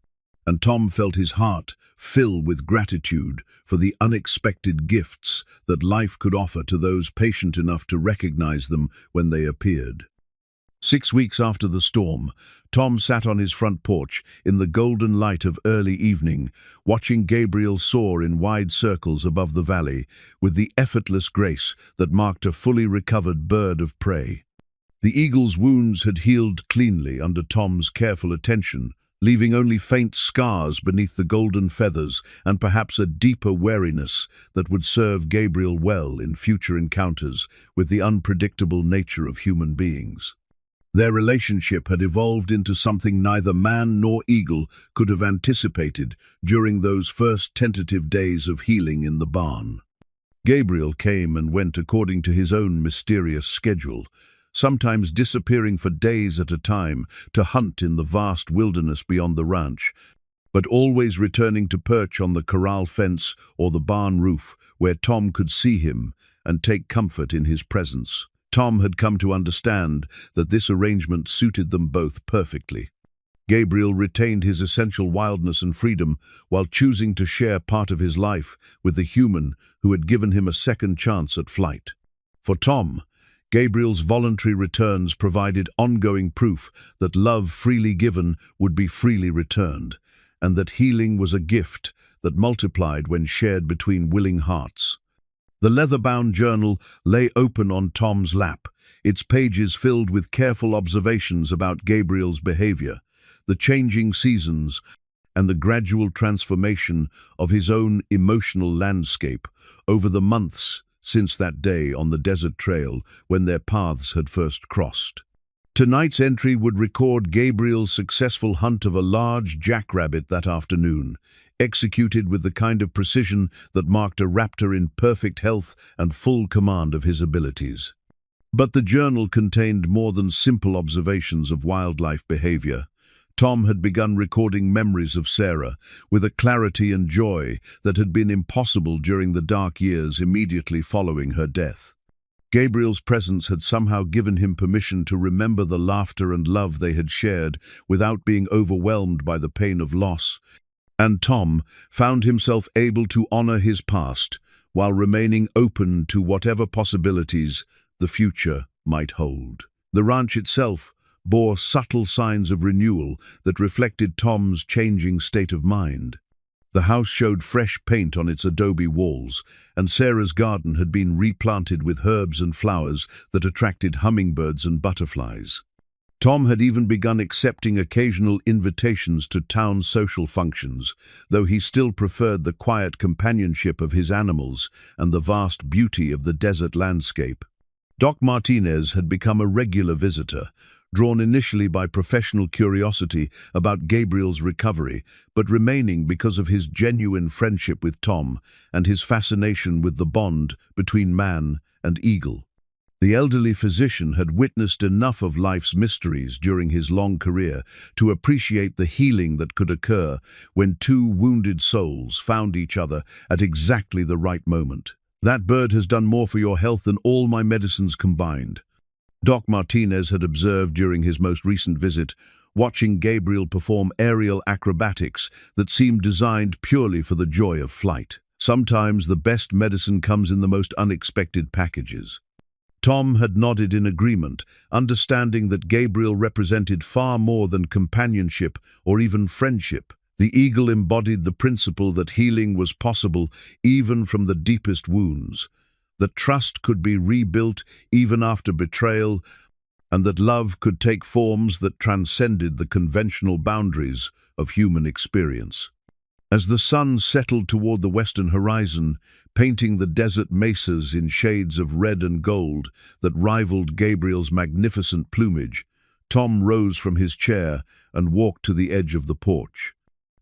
and Tom felt his heart fill with gratitude for the unexpected gifts that life could offer to those patient enough to recognize them when they appeared. 6 weeks after the storm, Tom sat on his front porch in the golden light of early evening, watching Gabriel soar in wide circles above the valley with the effortless grace that marked a fully recovered bird of prey. The eagle's wounds had healed cleanly under Tom's careful attention, leaving only faint scars beneath the golden feathers and perhaps a deeper wariness that would serve Gabriel well in future encounters with the unpredictable nature of human beings. Their relationship had evolved into something neither man nor eagle could have anticipated during those first tentative days of healing in the barn. Gabriel came and went according to his own mysterious schedule, sometimes disappearing for days at a time to hunt in the vast wilderness beyond the ranch, but always returning to perch on the corral fence or the barn roof where Tom could see him and take comfort in his presence. Tom had come to understand that this arrangement suited them both perfectly. Gabriel retained his essential wildness and freedom while choosing to share part of his life with the human who had given him a second chance at flight. For Tom, Gabriel's voluntary returns provided ongoing proof that love freely given would be freely returned, and that healing was a gift that multiplied when shared between willing hearts. The leather-bound journal lay open on Tom's lap, its pages filled with careful observations about Gabriel's behavior, the changing seasons, and the gradual transformation of his own emotional landscape over the months since that day on the desert trail when their paths had first crossed. Tonight's entry would record Gabriel's successful hunt of a large jackrabbit that afternoon, executed with the kind of precision that marked a raptor in perfect health and full command of his abilities. But the journal contained more than simple observations of wildlife behavior. Tom had begun recording memories of Sarah with a clarity and joy that had been impossible during the dark years immediately following her death. Gabriel's presence had somehow given him permission to remember the laughter and love they had shared without being overwhelmed by the pain of loss, and Tom found himself able to honor his past while remaining open to whatever possibilities the future might hold. The ranch itself bore subtle signs of renewal that reflected Tom's changing state of mind. The house showed fresh paint on its adobe walls, and Sarah's garden had been replanted with herbs and flowers that attracted hummingbirds and butterflies. Tom had even begun accepting occasional invitations to town social functions, though he still preferred the quiet companionship of his animals and the vast beauty of the desert landscape. Doc Martinez had become a regular visitor, drawn initially by professional curiosity about Gabriel's recovery, but remaining because of his genuine friendship with Tom and his fascination with the bond between man and eagle. The elderly physician had witnessed enough of life's mysteries during his long career to appreciate the healing that could occur when two wounded souls found each other at exactly the right moment. "That bird has done more for your health than all my medicines combined," Doc Martinez had observed during his most recent visit, watching Gabriel perform aerial acrobatics that seemed designed purely for the joy of flight. Sometimes the best medicine comes in the most unexpected packages. Tom had nodded in agreement, understanding that Gabriel represented far more than companionship or even friendship. The eagle embodied the principle that healing was possible even from the deepest wounds, that trust could be rebuilt even after betrayal, and that love could take forms that transcended the conventional boundaries of human experience. As the sun settled toward the western horizon, painting the desert mesas in shades of red and gold that rivaled Gabriel's magnificent plumage, Tom rose from his chair and walked to the edge of the porch.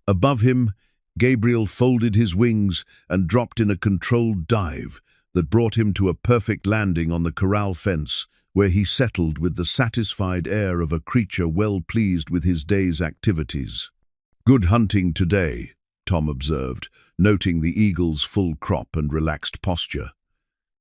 Above him, Gabriel folded his wings and dropped in a controlled dive that brought him to a perfect landing on the corral fence, where he settled with the satisfied air of a creature well pleased with his day's activities. "Good hunting today," Tom observed, noting the eagle's full crop and relaxed posture.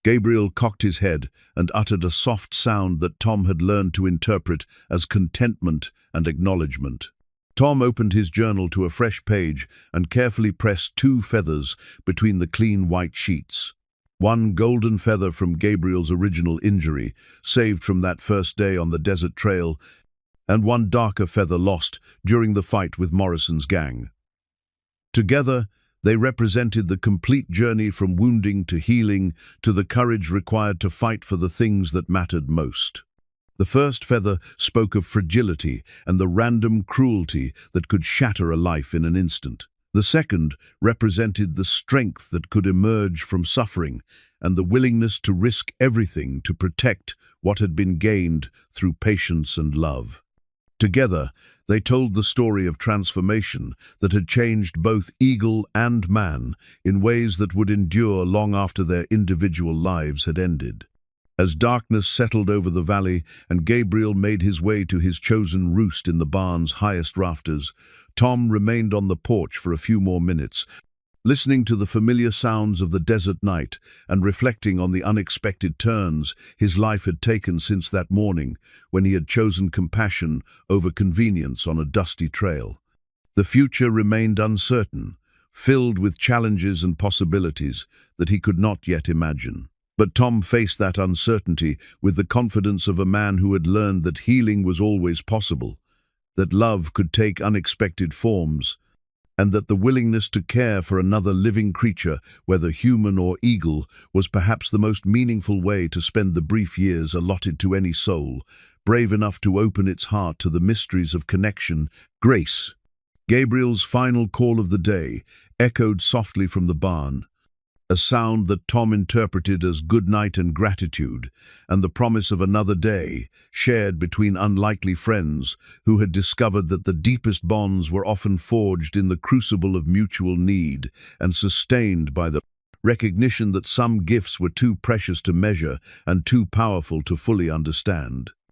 Gabriel cocked his head and uttered a soft sound that Tom had learned to interpret as contentment and acknowledgement. Tom opened his journal to a fresh page and carefully pressed 2 feathers between the clean white sheets. One golden feather from Gabriel's original injury, saved from that first day on the desert trail, and one darker feather lost during the fight with Morrison's gang. Together, they represented the complete journey from wounding to healing to the courage required to fight for the things that mattered most. The first feather spoke of fragility and the random cruelty that could shatter a life in an instant. The second represented the strength that could emerge from suffering and the willingness to risk everything to protect what had been gained through patience and love. Together, they told the story of transformation that had changed both eagle and man in ways that would endure long after their individual lives had ended. As darkness settled over the valley and Gabriel made his way to his chosen roost in the barn's highest rafters, Tom remained on the porch for a few more minutes, listening to the familiar sounds of the desert night and reflecting on the unexpected turns his life had taken since that morning when he had chosen compassion over convenience on a dusty trail. The future remained uncertain, filled with challenges and possibilities that he could not yet imagine. But Tom faced that uncertainty with the confidence of a man who had learned that healing was always possible, that love could take unexpected forms, and that the willingness to care for another living creature, whether human or eagle, was perhaps the most meaningful way to spend the brief years allotted to any soul, brave enough to open its heart to the mysteries of connection. Grace. Gabriel's final call of the day echoed softly from the barn, a sound that Tom interpreted as good night and gratitude, and the promise of another day, shared between unlikely friends who had discovered that the deepest bonds were often forged in the crucible of mutual need and sustained by the recognition that some gifts were too precious to measure and too powerful to fully understand.